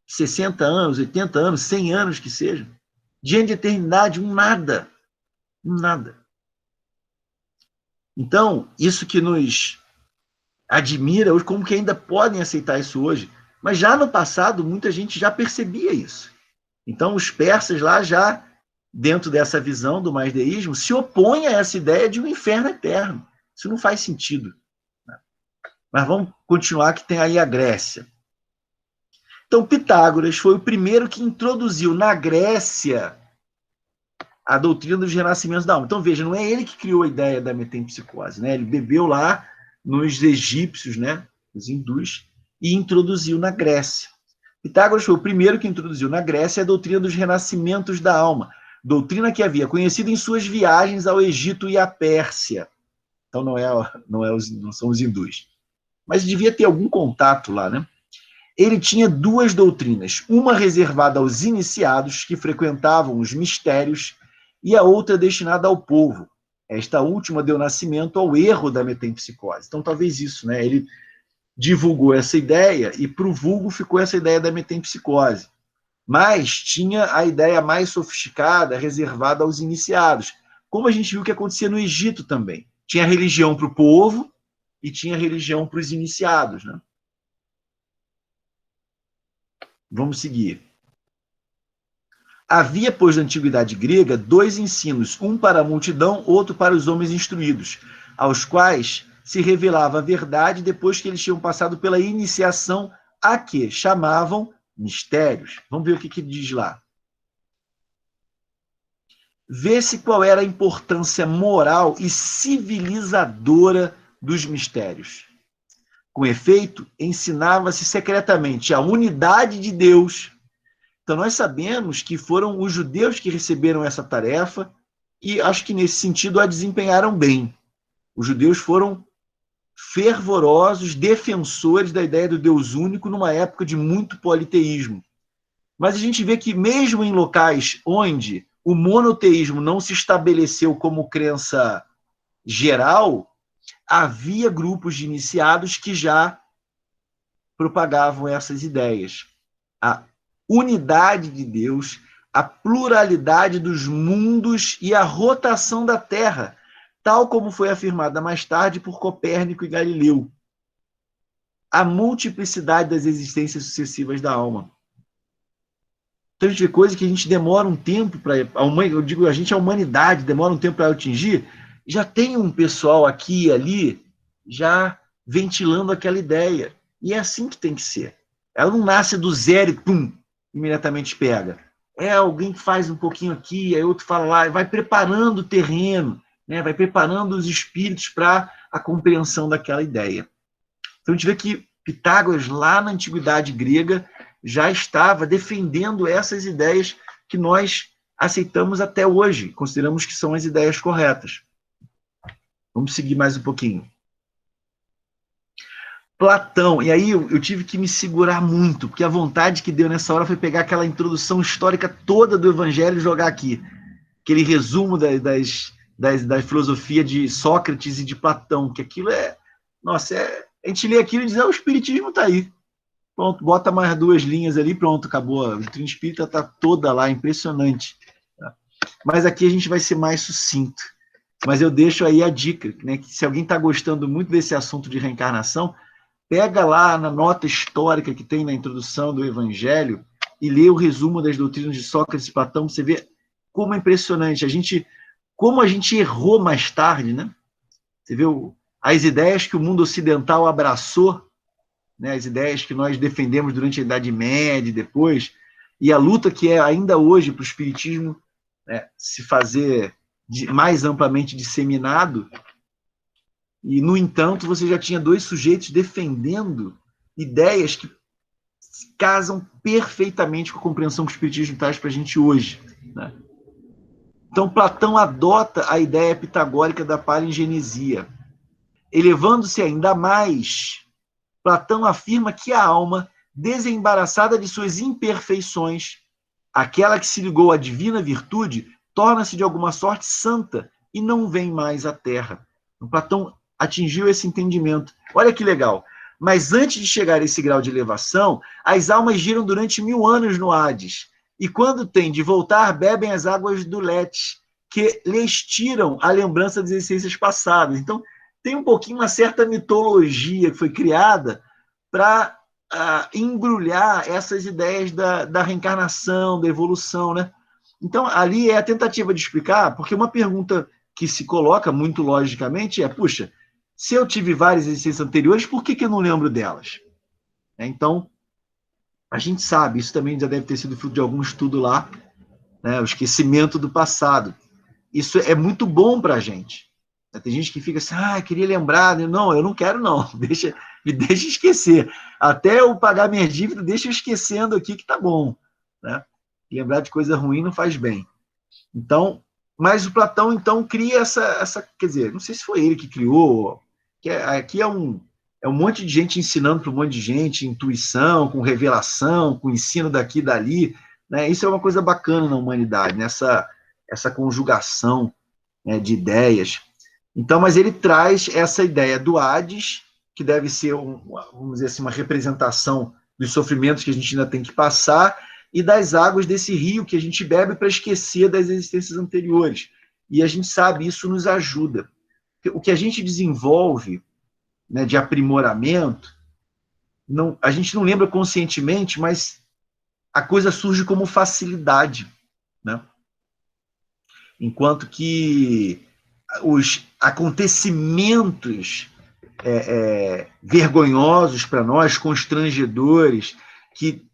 [SPEAKER 4] 60 anos, 80 anos, 100 anos que seja, diante de eternidade, um nada. Um nada. Então, isso que nos admira hoje, como que ainda podem aceitar isso hoje? Mas já no passado, muita gente já percebia isso. Então, os persas lá já, dentro dessa visão do manideísmo, se opõem a essa ideia de um inferno eterno. Isso não faz sentido. Mas vamos continuar, que tem aí a Grécia. Então, Pitágoras foi o primeiro que introduziu na Grécia a doutrina dos renascimentos da alma. Então, veja, não é ele que criou a ideia da metempsicose, né? Ele bebeu lá nos egípcios, né, os hindus, e introduziu na Grécia. Pitágoras foi o primeiro que introduziu na Grécia a doutrina dos renascimentos da alma, doutrina que havia conhecido em suas viagens ao Egito e à Pérsia. Então, não são os hindus. Mas devia ter algum contato lá, né? Ele tinha duas doutrinas, uma reservada aos iniciados que frequentavam os mistérios e a outra destinada ao povo. Esta última deu nascimento ao erro da metempsicose. Então, talvez isso, né? Ele divulgou essa ideia e para o vulgo ficou essa ideia da metempsicose. Mas tinha a ideia mais sofisticada, reservada aos iniciados. Como a gente viu que acontecia no Egito também. Tinha religião para o povo e tinha religião para os iniciados, né? Vamos seguir. Havia, pois, na antiguidade grega, dois ensinos, um para a multidão, outro para os homens instruídos, aos quais se revelava a verdade depois que eles tinham passado pela iniciação a que chamavam mistérios. Vamos ver o que diz lá. Vê-se qual era a importância moral e civilizadora dos mistérios. Com efeito, ensinava-se secretamente a unidade de Deus. Então, nós sabemos que foram os judeus que receberam essa tarefa e acho que, nesse sentido, a desempenharam bem. Os judeus foram fervorosos defensores da ideia do Deus único numa época de muito politeísmo. Mas a gente vê que, mesmo em locais onde o monoteísmo não se estabeleceu como crença geral, havia grupos de iniciados que já propagavam essas ideias. A unidade de Deus, a pluralidade dos mundos e a rotação da Terra, tal como foi afirmada mais tarde por Copérnico e Galileu. A multiplicidade das existências sucessivas da alma. Então, a gente vê coisa que a gente demora um tempo para... Eu digo, a humanidade demora um tempo para atingir. Já tem um pessoal aqui e ali já ventilando aquela ideia. E é assim que tem que ser. Ela não nasce do zero e pum, imediatamente pega. É alguém que faz um pouquinho aqui, aí outro fala lá, vai preparando o terreno, né? Vai preparando os espíritos para a compreensão daquela ideia. Então a gente vê que Pitágoras, lá na antiguidade grega, já estava defendendo essas ideias que nós aceitamos até hoje, consideramos que são as ideias corretas. Vamos seguir mais um pouquinho. Platão, e aí eu tive que me segurar muito, porque a vontade que deu nessa hora foi pegar aquela introdução histórica toda do Evangelho e jogar aqui. Aquele resumo da filosofia de Sócrates e de Platão, que aquilo é... Nossa, a gente lê aquilo e diz, o Espiritismo está aí. Pronto, bota mais duas linhas ali, pronto, acabou. A doutrina espírita está toda lá, impressionante. Mas aqui a gente vai ser mais sucinto. Mas eu deixo aí a dica, né, que se alguém está gostando muito desse assunto de reencarnação, pega lá na nota histórica que tem na introdução do Evangelho e lê o resumo das doutrinas de Sócrates e Platão, você vê como é impressionante. Como a gente errou mais tarde, né? Você vê as ideias que o mundo ocidental abraçou, né, as ideias que nós defendemos durante a Idade Média e depois, e a luta que é ainda hoje para o Espiritismo, né, se fazer mais amplamente disseminado, e, no entanto, você já tinha dois sujeitos defendendo ideias que casam perfeitamente com a compreensão que o Espiritismo traz para a gente hoje, né? Então, Platão adota a ideia pitagórica da palingenesia. Elevando-se ainda mais, Platão afirma que a alma, desembaraçada de suas imperfeições, aquela que se ligou à divina virtude, torna-se de alguma sorte santa e não vem mais à Terra. Então, Platão atingiu esse entendimento. Olha que legal. Mas antes de chegar a esse grau de elevação, as almas giram durante 1000 anos no Hades. E quando têm de voltar, bebem as águas do Létis, que lhes tiram a lembrança das existências passadas. Então, tem um pouquinho uma certa mitologia que foi criada para embrulhar essas ideias da reencarnação, da evolução, né? Então, ali é a tentativa de explicar, porque uma pergunta que se coloca muito logicamente é, puxa, se eu tive várias existências anteriores, por que eu não lembro delas? Então, a gente sabe, isso também já deve ter sido fruto de algum estudo lá, né, o esquecimento do passado. Isso é muito bom para a gente. Tem gente que fica assim, queria lembrar. Não, eu não quero, não. Me deixa esquecer. Até eu pagar minha dívida, deixa eu esquecendo aqui que tá bom. Né? Lembrar de coisa ruim não faz bem. Então, mas o Platão, então, cria essa... Quer dizer, não sei se foi ele que criou, que aqui é um monte de gente ensinando para um monte de gente, intuição, com revelação, com ensino daqui e dali. Né? Isso é uma coisa bacana na humanidade, essa conjugação, né, de ideias. Então, mas ele traz essa ideia do Hades, que deve ser, vamos dizer assim, uma representação dos sofrimentos que a gente ainda tem que passar, e das águas desse rio que a gente bebe para esquecer das existências anteriores. E a gente sabe, isso nos ajuda. O que a gente desenvolve, né, de aprimoramento, a gente não lembra conscientemente, mas a coisa surge como facilidade, né? Enquanto que os acontecimentos vergonhosos para nós, constrangedores, que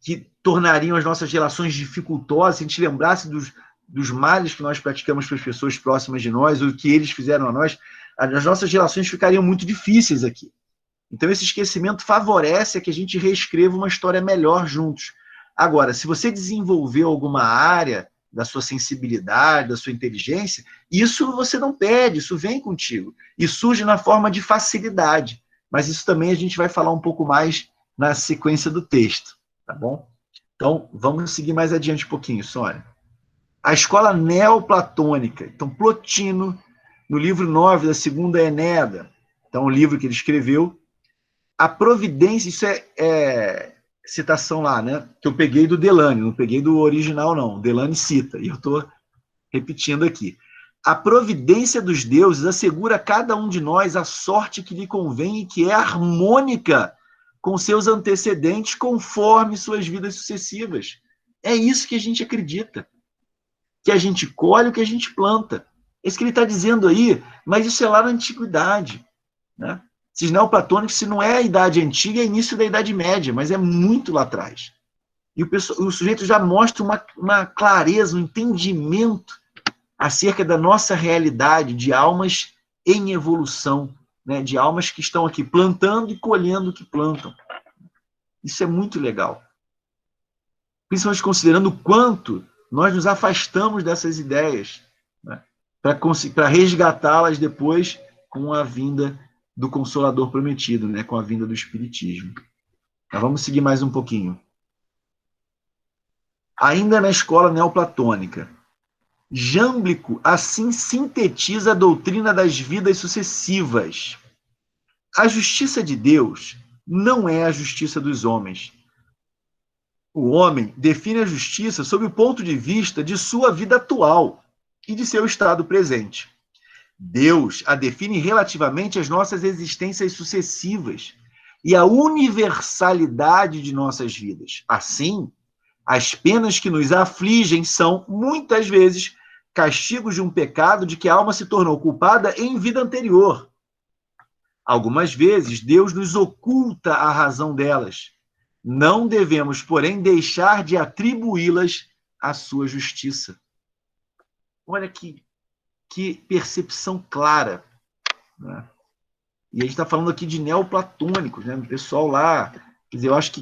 [SPEAKER 4] tornariam as nossas relações dificultosas, se a gente lembrasse dos males que nós praticamos para as pessoas próximas de nós, ou o que eles fizeram a nós, as nossas relações ficariam muito difíceis aqui. Então, esse esquecimento favorece a que a gente reescreva uma história melhor juntos. Agora, se você desenvolveu alguma área da sua sensibilidade, da sua inteligência, isso você não perde, isso vem contigo. E surge na forma de facilidade. Mas isso também a gente vai falar um pouco mais na sequência do texto, tá bom? Então, vamos seguir mais adiante um pouquinho, Sônia. A escola neoplatônica. Então, Plotino, no livro 9 da Segunda Enéada, então, o livro que ele escreveu, a providência, isso é citação lá, né? Que eu peguei do Delane, não peguei do original, não. O Delane cita, e eu estou repetindo aqui. A providência dos deuses assegura a cada um de nós a sorte que lhe convém e que é harmônica com seus antecedentes conforme suas vidas sucessivas. É isso que a gente acredita. Que a gente colhe o que a gente planta. É isso que ele está dizendo aí, mas isso é lá na antiguidade, né? Esses neoplatônicos, se não é a Idade Antiga, é início da Idade Média, mas é muito lá atrás. E o sujeito já mostra uma clareza, um entendimento acerca da nossa realidade de almas em evolução, né? De almas que estão aqui plantando e colhendo o que plantam. Isso é muito legal. Principalmente considerando o quanto nós nos afastamos dessas ideias, né? Para resgatá-las depois com a vinda do Consolador prometido, né, com a vinda do Espiritismo. Mas vamos seguir mais um pouquinho. Ainda na escola neoplatônica, Jâmblico assim sintetiza a doutrina das vidas sucessivas. A justiça de Deus não é a justiça dos homens. O homem define a justiça sob o ponto de vista de sua vida atual e de seu estado presente. Deus a define relativamente às nossas existências sucessivas e à universalidade de nossas vidas. Assim, as penas que nos afligem são, muitas vezes, castigos de um pecado de que a alma se tornou culpada em vida anterior. Algumas vezes, Deus nos oculta a razão delas. Não devemos, porém, deixar de atribuí-las à sua justiça. Olha que percepção clara, né? E a gente está falando aqui de neoplatônicos, né? O pessoal lá, quer dizer, eu acho que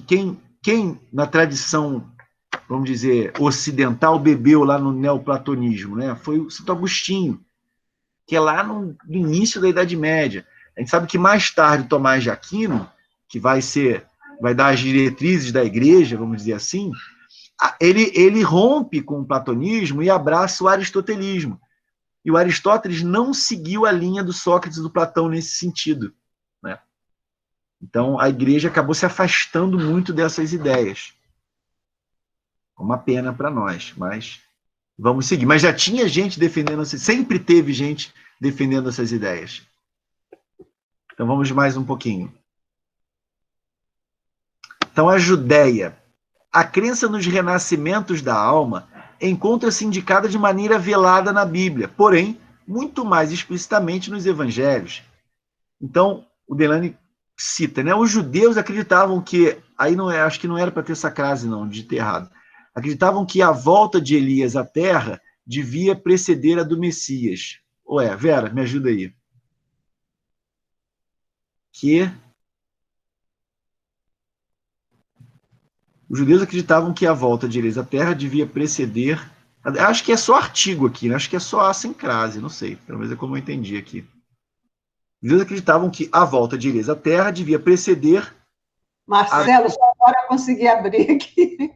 [SPEAKER 4] quem na tradição, vamos dizer, ocidental, bebeu lá no neoplatonismo, né? Foi o Santo Agostinho, que é lá no início da Idade Média. A gente sabe que mais tarde Tomás de Aquino, que vai dar as diretrizes da igreja, vamos dizer assim, ele rompe com o platonismo e abraça o aristotelismo. E o Aristóteles não seguiu a linha do Sócrates e do Platão nesse sentido, né? Então, a igreja acabou se afastando muito dessas ideias. Uma pena para nós, mas vamos seguir. Mas já tinha gente defendendo, sempre teve gente defendendo essas ideias. Então, vamos mais um pouquinho. Então, a Judéia. A crença nos renascimentos da alma encontra-se indicada de maneira velada na Bíblia, porém, muito mais explicitamente nos evangelhos. Então, o Delany cita, né? Os judeus acreditavam que, aí não é, acho que não era para ter essa crase, não, de ter errado. Acreditavam que a volta de Elias à terra devia preceder a do Messias. Ué, Vera, me ajuda aí. Que os judeus acreditavam que a volta de Elias à terra devia preceder. Acho que é só artigo aqui, né? Acho que é só a sem crase, não sei. Pelo menos é como eu entendi aqui. Os judeus acreditavam que a volta de Elias à terra devia preceder.
[SPEAKER 1] Marcelo, só agora eu consegui abrir aqui.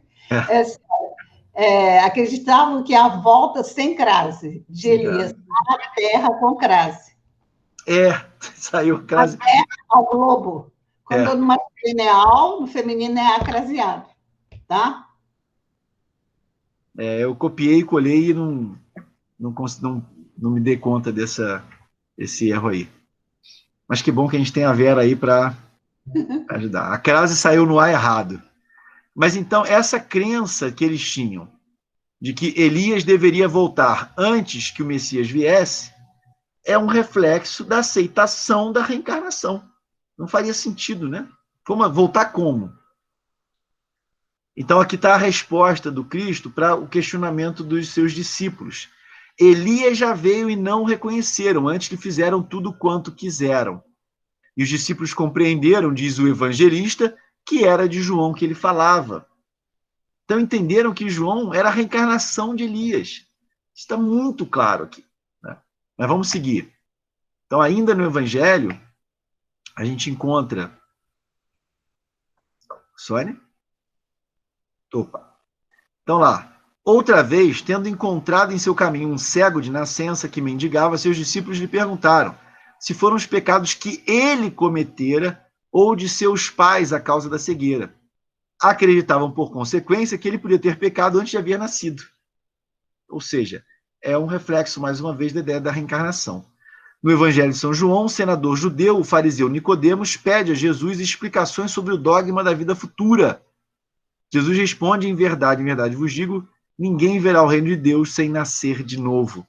[SPEAKER 1] Acreditavam que a volta sem crase de Elias à terra com crase.
[SPEAKER 4] Saiu a crase.
[SPEAKER 1] Até ao globo. Quando no masculino é ao, no feminino é acraseado. Tá?
[SPEAKER 4] Eu copiei e colei e não me dei conta desse erro aí. Mas que bom que a gente tem a Vera aí para ajudar. A crase saiu no ar errado. Mas então, essa crença que eles tinham de que Elias deveria voltar antes que o Messias viesse é um reflexo da aceitação da reencarnação. Não faria sentido, né? Voltar como? Então, aqui está a resposta do Cristo para o questionamento dos seus discípulos. Elias já veio e não o reconheceram, antes que fizeram tudo quanto quiseram. E os discípulos compreenderam, diz o evangelista, que era de João que ele falava. Então, entenderam que João era a reencarnação de Elias. Está muito claro aqui. Né? Mas vamos seguir. Então, ainda no evangelho, a gente encontra... Sônia? Opa. Então lá, outra vez, tendo encontrado em seu caminho um cego de nascença que mendigava, seus discípulos lhe perguntaram se foram os pecados que ele cometera ou de seus pais a causa da cegueira. Acreditavam, por consequência, que ele podia ter pecado antes de haver nascido. Ou seja, é um reflexo, mais uma vez, da ideia da reencarnação. No Evangelho de São João, o senador judeu, o fariseu Nicodemos, pede a Jesus explicações sobre o dogma da vida futura. Jesus responde, em verdade vos digo, ninguém verá o reino de Deus sem nascer de novo.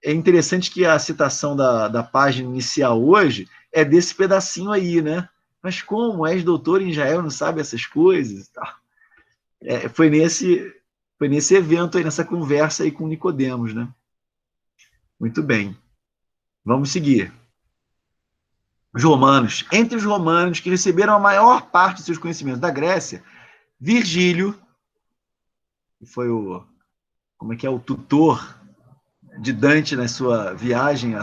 [SPEAKER 4] É interessante que a citação da página inicial hoje é desse pedacinho aí, né? Mas como? És doutor em Israel, não sabe essas coisas? Foi nesse evento aí, nessa conversa aí com Nicodemos, né? Muito bem. Vamos seguir. Os romanos. Entre os romanos que receberam a maior parte de seus conhecimentos da Grécia, Virgílio, que foi o tutor de Dante na sua viagem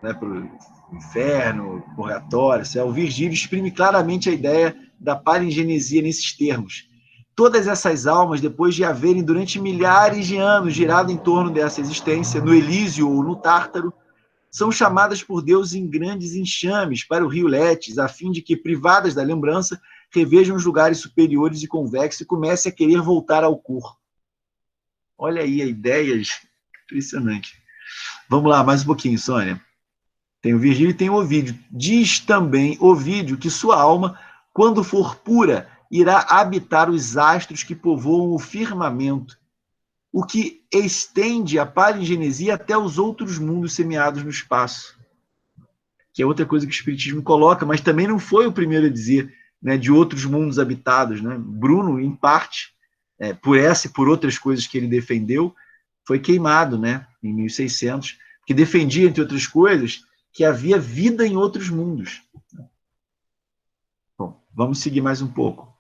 [SPEAKER 4] para o inferno, purgatório, o Virgílio exprime claramente a ideia da palingenesia nesses termos. Todas essas almas, depois de haverem durante milhares de anos girado em torno dessa existência, no Elísio ou no Tártaro, são chamadas por Deus em grandes enxames para o rio Létis, a fim de que, privadas da lembrança, revejam os lugares superiores e convexos e comecem a querer voltar ao corpo. Olha aí a ideia, impressionante. Vamos lá, mais um pouquinho, Sônia. Tem o Virgílio e tem o Ovídio. Diz também Ovídio que sua alma, quando for pura, irá habitar os astros que povoam o firmamento, o que estende a palingenesia até os outros mundos semeados no espaço. Que é outra coisa que o Espiritismo coloca, mas também não foi o primeiro a dizer, né, de outros mundos habitados. Né? Bruno, em parte, por essa e por outras coisas que ele defendeu, foi queimado, né, em 1600, que defendia, entre outras coisas, que havia vida em outros mundos. Bom, vamos seguir mais um pouco.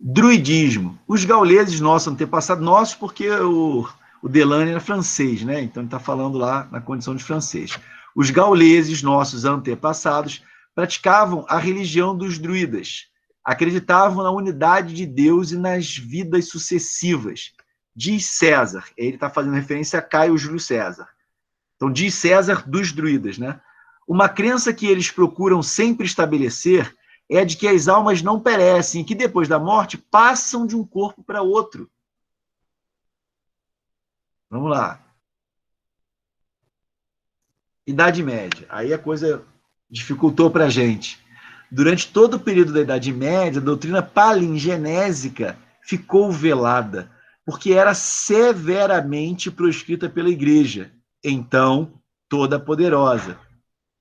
[SPEAKER 4] Druidismo. Os gauleses, nossos antepassados, nossos porque o Delany era francês, né? Então ele está falando lá na condição de francês. Os gauleses, nossos antepassados, praticavam a religião dos druidas. Acreditavam na unidade de Deus e nas vidas sucessivas. Diz César, ele está fazendo referência a Caio Júlio César. Então diz César dos druidas, né? Uma crença que eles procuram sempre estabelecer é a de que as almas não perecem e que depois da morte passam de um corpo para outro. Vamos lá. Idade Média. Aí a coisa dificultou para a gente. durante todo o período da Idade Média, a doutrina palingenésica ficou velada, porque era severamente proscrita pela Igreja, então toda poderosa.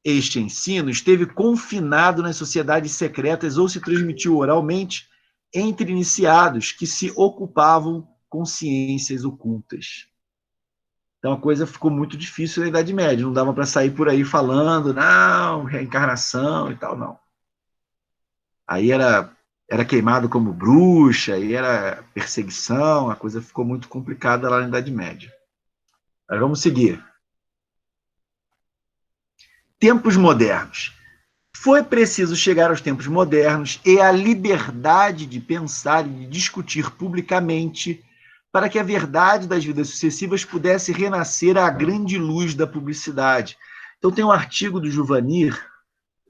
[SPEAKER 4] Este ensino esteve confinado nas sociedades secretas ou se transmitiu oralmente entre iniciados que se ocupavam com ciências ocultas. Então a coisa ficou muito difícil na Idade Média, não dava para sair por aí falando, não, reencarnação e tal, não. Aí era queimado como bruxa, aí era perseguição, a coisa ficou muito complicada lá na Idade Média. Mas vamos seguir. Tempos modernos. Foi preciso chegar aos tempos modernos e à liberdade de pensar e de discutir publicamente para que a verdade das vidas sucessivas pudesse renascer à grande luz da publicidade. Então tem um artigo do Juvanir,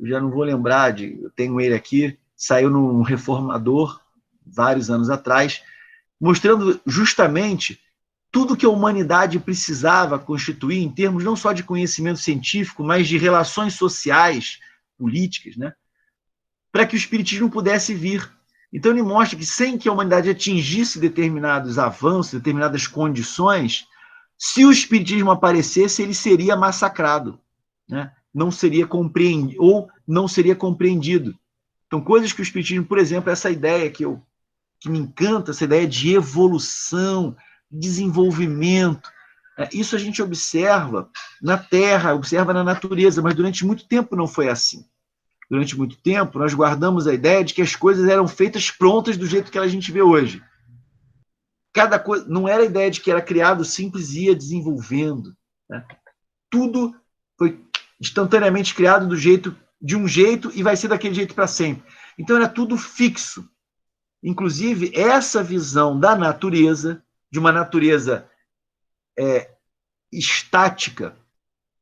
[SPEAKER 4] eu já não vou lembrar, eu tenho ele aqui, saiu no Reformador, vários anos atrás, mostrando justamente tudo que a humanidade precisava constituir em termos não só de conhecimento científico, mas de relações sociais, políticas, né? Para que o Espiritismo pudesse vir. Então ele mostra que sem que a humanidade atingisse determinados avanços, determinadas condições, se o Espiritismo aparecesse, ele seria massacrado, né? Não seria compreendido, ou não seria compreendido. Então, coisas que o Espiritismo, por exemplo, essa ideia que me encanta, essa ideia de evolução, desenvolvimento, isso a gente observa na Terra, observa na natureza, mas durante muito tempo não foi assim. Durante muito tempo, nós guardamos a ideia de que as coisas eram feitas prontas do jeito que a gente vê hoje. Cada coisa, não era a ideia de que era criado simples e ia desenvolvendo, né? Tudo foi instantaneamente criado de um jeito e vai ser daquele jeito para sempre. Então era tudo fixo. Inclusive, essa visão da natureza, de uma natureza estática,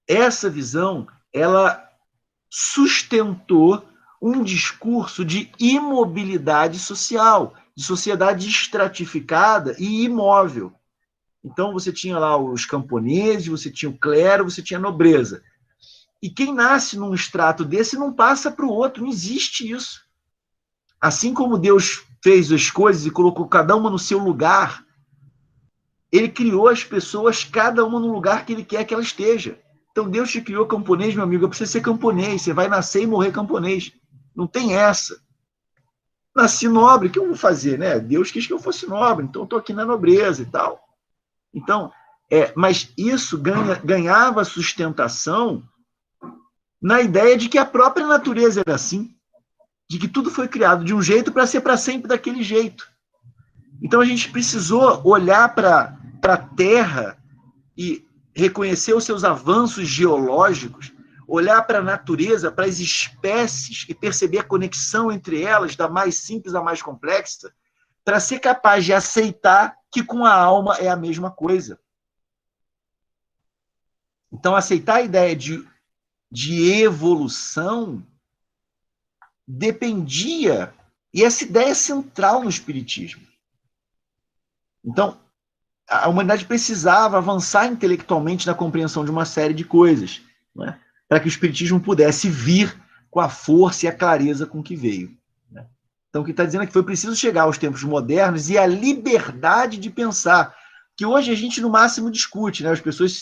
[SPEAKER 4] essa visão, ela sustentou um discurso de imobilidade social, de sociedade estratificada e imóvel. Então, você tinha lá os camponeses, você tinha o clero, você tinha a nobreza. E quem nasce num extrato desse não passa para o outro, não existe isso. Assim como Deus fez as coisas e colocou cada uma no seu lugar, ele criou as pessoas, cada uma no lugar que ele quer que ela esteja. Então, Deus te criou camponês, meu amigo, é para você ser camponês, você vai nascer e morrer camponês. Não tem essa. Nasci nobre, o que eu vou fazer, né? Deus quis que eu fosse nobre, então eu estou aqui na nobreza e tal. Então, mas isso ganhava sustentação na ideia de que a própria natureza era assim, de que tudo foi criado de um jeito para ser para sempre daquele jeito. Então a gente precisou olhar para a Terra e reconhecer os seus avanços geológicos, olhar para a natureza, para as espécies e perceber a conexão entre elas, da mais simples à mais complexa, para ser capaz de aceitar que com a alma é a mesma coisa. Então, aceitar a ideia de evolução dependia, e essa ideia é central no Espiritismo. Então, a humanidade precisava avançar intelectualmente na compreensão de uma série de coisas, né, para que o Espiritismo pudesse vir com a força e a clareza com que veio. Né? Então, o que está dizendo é que foi preciso chegar aos tempos modernos e a liberdade de pensar, que hoje a gente, no máximo, discute, né? As pessoas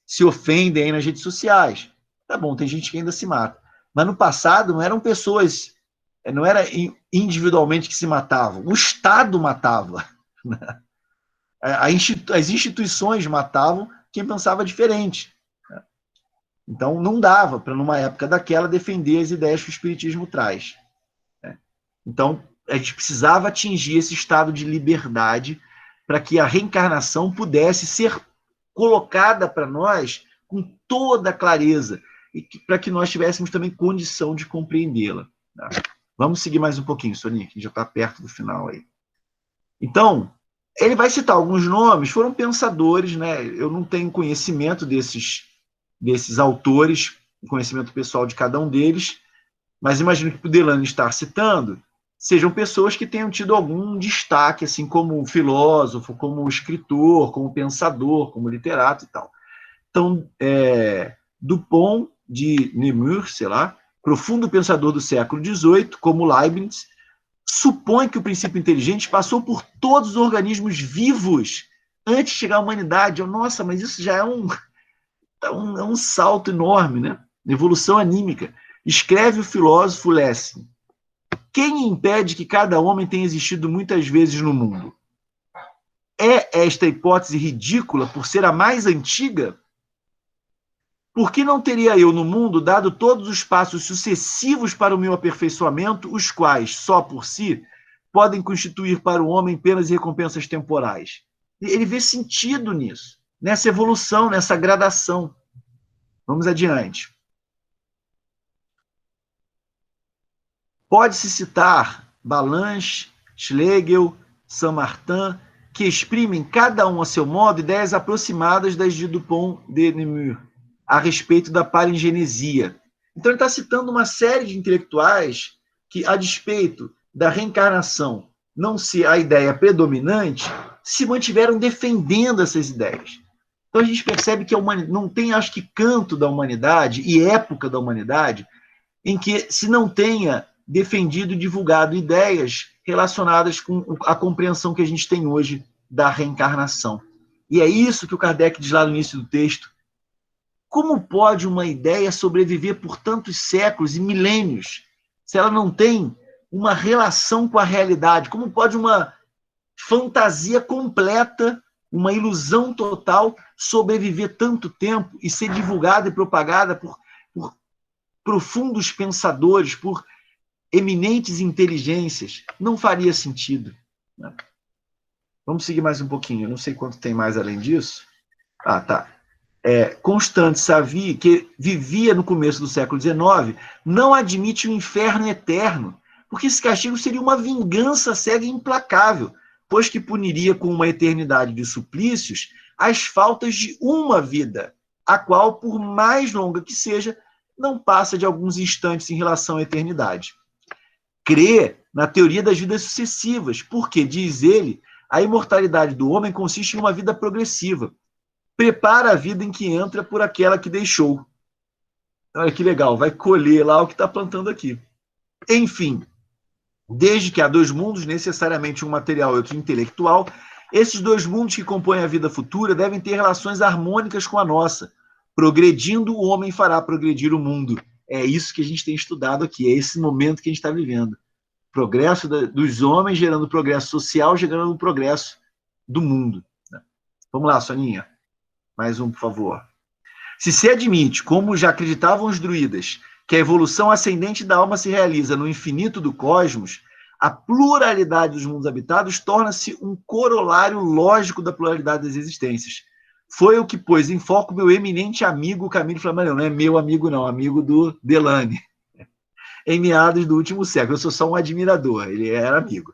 [SPEAKER 4] se ofendem aí nas redes sociais. Tá bom, tem gente que ainda se mata. Mas no passado não eram pessoas, não era individualmente que se matavam, o Estado matava. Né? As instituições matavam quem pensava diferente. Né? Então não dava para, numa época daquela, defender as ideias que o Espiritismo traz. Né? Então a gente precisava atingir esse estado de liberdade para que a reencarnação pudesse ser colocada para nós com toda a clareza, e para que nós tivéssemos também condição de compreendê-la. Tá? Vamos seguir mais um pouquinho, Sonia, que já está perto do final aí. Então, ele vai citar alguns nomes, foram pensadores, né? Eu não tenho conhecimento desses autores, conhecimento pessoal de cada um deles, mas imagino que o Delano estar citando sejam pessoas que tenham tido algum destaque, assim, como filósofo, como escritor, como pensador, como literato e tal. Então, Dupont de Nemours, sei lá, profundo pensador do século XVIII, como Leibniz, supõe que o princípio inteligente passou por todos os organismos vivos antes de chegar à humanidade. Nossa, mas isso já é um salto enorme, né? Evolução anímica. Escreve o filósofo Lessing. Quem impede que cada homem tenha existido muitas vezes no mundo? É esta hipótese ridícula por ser a mais antiga? Por que não teria eu no mundo dado todos os passos sucessivos para o meu aperfeiçoamento, os quais, só por si, podem constituir para o homem penas e recompensas temporais? Ele vê sentido nisso, nessa evolução, nessa gradação. Vamos adiante. Pode-se citar Ballanche, Schlegel, Saint-Martin, que exprimem, cada um a seu modo, ideias aproximadas das de Dupont de Nemours a respeito da palingenesia. Então, ele está citando uma série de intelectuais que, a despeito da reencarnação não ser a ideia predominante, se mantiveram defendendo essas ideias. Então, a gente percebe que não tem, acho que, canto da humanidade e época da humanidade em que se não tenha defendido e divulgado ideias relacionadas com a compreensão que a gente tem hoje da reencarnação. E é isso que o Kardec diz lá no início do texto. Como pode uma ideia sobreviver por tantos séculos e milênios se ela não tem uma relação com a realidade? Como pode uma fantasia completa, uma ilusão total, sobreviver tanto tempo e ser divulgada e propagada por profundos pensadores, por eminentes inteligências? Não faria sentido, né? Vamos seguir mais um pouquinho. Eu não sei quanto tem mais além disso. Ah, tá. Constante Savy, que vivia no começo do século XIX, não admite o inferno eterno, porque esse castigo seria uma vingança cega e implacável, pois que puniria com uma eternidade de suplícios as faltas de uma vida, a qual, por mais longa que seja, não passa de alguns instantes em relação à eternidade. Crê na teoria das vidas sucessivas, porque, diz ele, a imortalidade do homem consiste em uma vida progressiva. Prepara a vida em que entra por aquela que deixou. Olha que legal, vai colher lá o que está plantando aqui. Enfim, desde que há dois mundos, necessariamente um material e outro intelectual, esses dois mundos que compõem a vida futura devem ter relações harmônicas com a nossa. Progredindo, o homem fará progredir o mundo. É isso que a gente tem estudado aqui, é esse momento que a gente está vivendo. Progresso dos homens gerando progresso social, gerando progresso do mundo. Vamos lá, Soninha. Mais um, por favor. Se admite, como já acreditavam os druidas, que a evolução ascendente da alma se realiza no infinito do cosmos, a pluralidade dos mundos habitados torna-se um corolário lógico da pluralidade das existências. Foi o que pôs em foco meu eminente amigo Camilo Flammarion. Não é meu amigo, não, amigo do Delane, em meados do último século. Eu sou só um admirador, ele era amigo.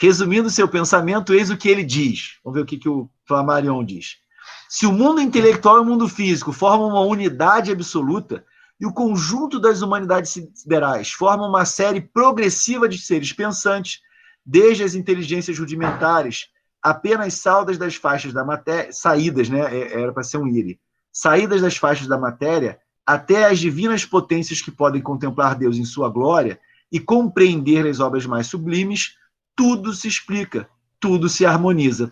[SPEAKER 4] Resumindo seu pensamento, eis o que ele diz. Vamos ver o que o Flammarion diz. Se o mundo intelectual e o mundo físico formam uma unidade absoluta e o conjunto das humanidades siderais forma uma série progressiva de seres pensantes, desde as inteligências rudimentares, apenas saídas das faixas da matéria, saídas, né? Era para ser um ire, saídas das faixas da matéria, até as divinas potências que podem contemplar Deus em sua glória e compreender as obras mais sublimes, tudo se explica, tudo se harmoniza.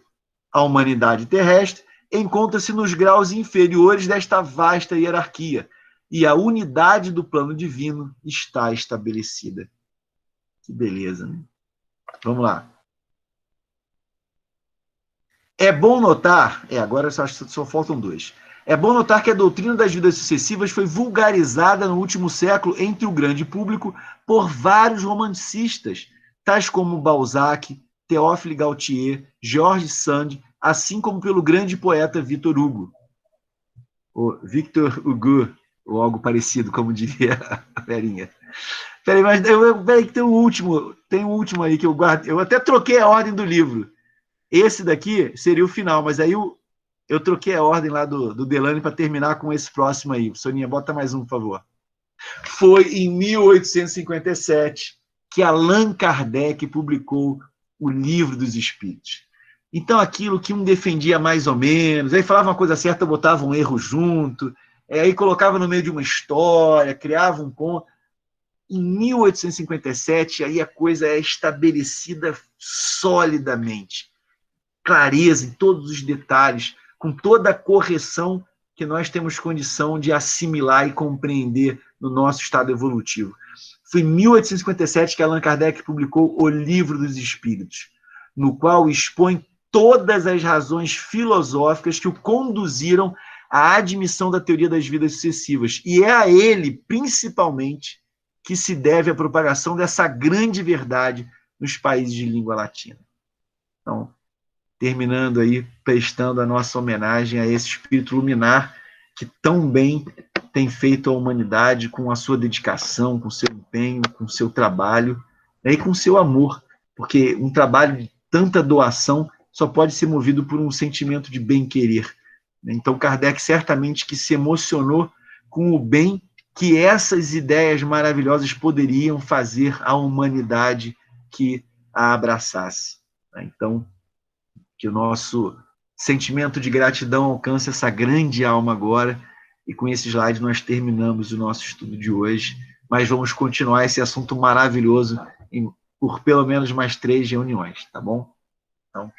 [SPEAKER 4] A humanidade terrestre encontra-se nos graus inferiores desta vasta hierarquia, e a unidade do plano divino está estabelecida. Que beleza, né? Vamos lá. É bom notar, agora eu acho que só faltam dois. É bom notar que a doutrina das vidas sucessivas foi vulgarizada no último século entre o grande público por vários romancistas, tais como Balzac, Théophile Gautier, Georges Sand, assim como pelo grande poeta Victor Hugo. O Victor Hugo, ou algo parecido, como diria a Verinha. Peraí, mas peraí que tem um último aí que eu guardo. Eu até troquei a ordem do livro. Esse daqui seria o final, mas aí eu troquei a ordem lá do Delane para terminar com esse próximo aí. Soninha, bota mais um, por favor. Foi em 1857 que Allan Kardec publicou o Livro dos Espíritos. Então, aquilo que um defendia mais ou menos, aí falava uma coisa certa, botava um erro junto, aí colocava no meio de uma história, criava um conto. em 1857, aí a coisa é estabelecida solidamente, clareza em todos os detalhes, com toda a correção que nós temos condição de assimilar e compreender no nosso estado evolutivo. Foi em 1857 que Allan Kardec publicou O Livro dos Espíritos, no qual expõe todas as razões filosóficas que o conduziram à admissão da teoria das vidas sucessivas. E é a ele, principalmente, que se deve a propagação dessa grande verdade nos países de língua latina. Então, terminando aí, prestando a nossa homenagem a esse espírito luminar que tão bem tem feito a humanidade com a sua dedicação, com o seu empenho, com o seu trabalho, né, e com o seu amor, porque um trabalho de tanta doação só pode ser movido por um sentimento de bem-querer. Então, Kardec certamente que se emocionou com o bem que essas ideias maravilhosas poderiam fazer à humanidade que a abraçasse. Então, que o nosso sentimento de gratidão alcance essa grande alma agora, e com esse slide nós terminamos o nosso estudo de hoje, mas vamos continuar esse assunto maravilhoso por pelo menos mais 3 reuniões, tá bom? Então,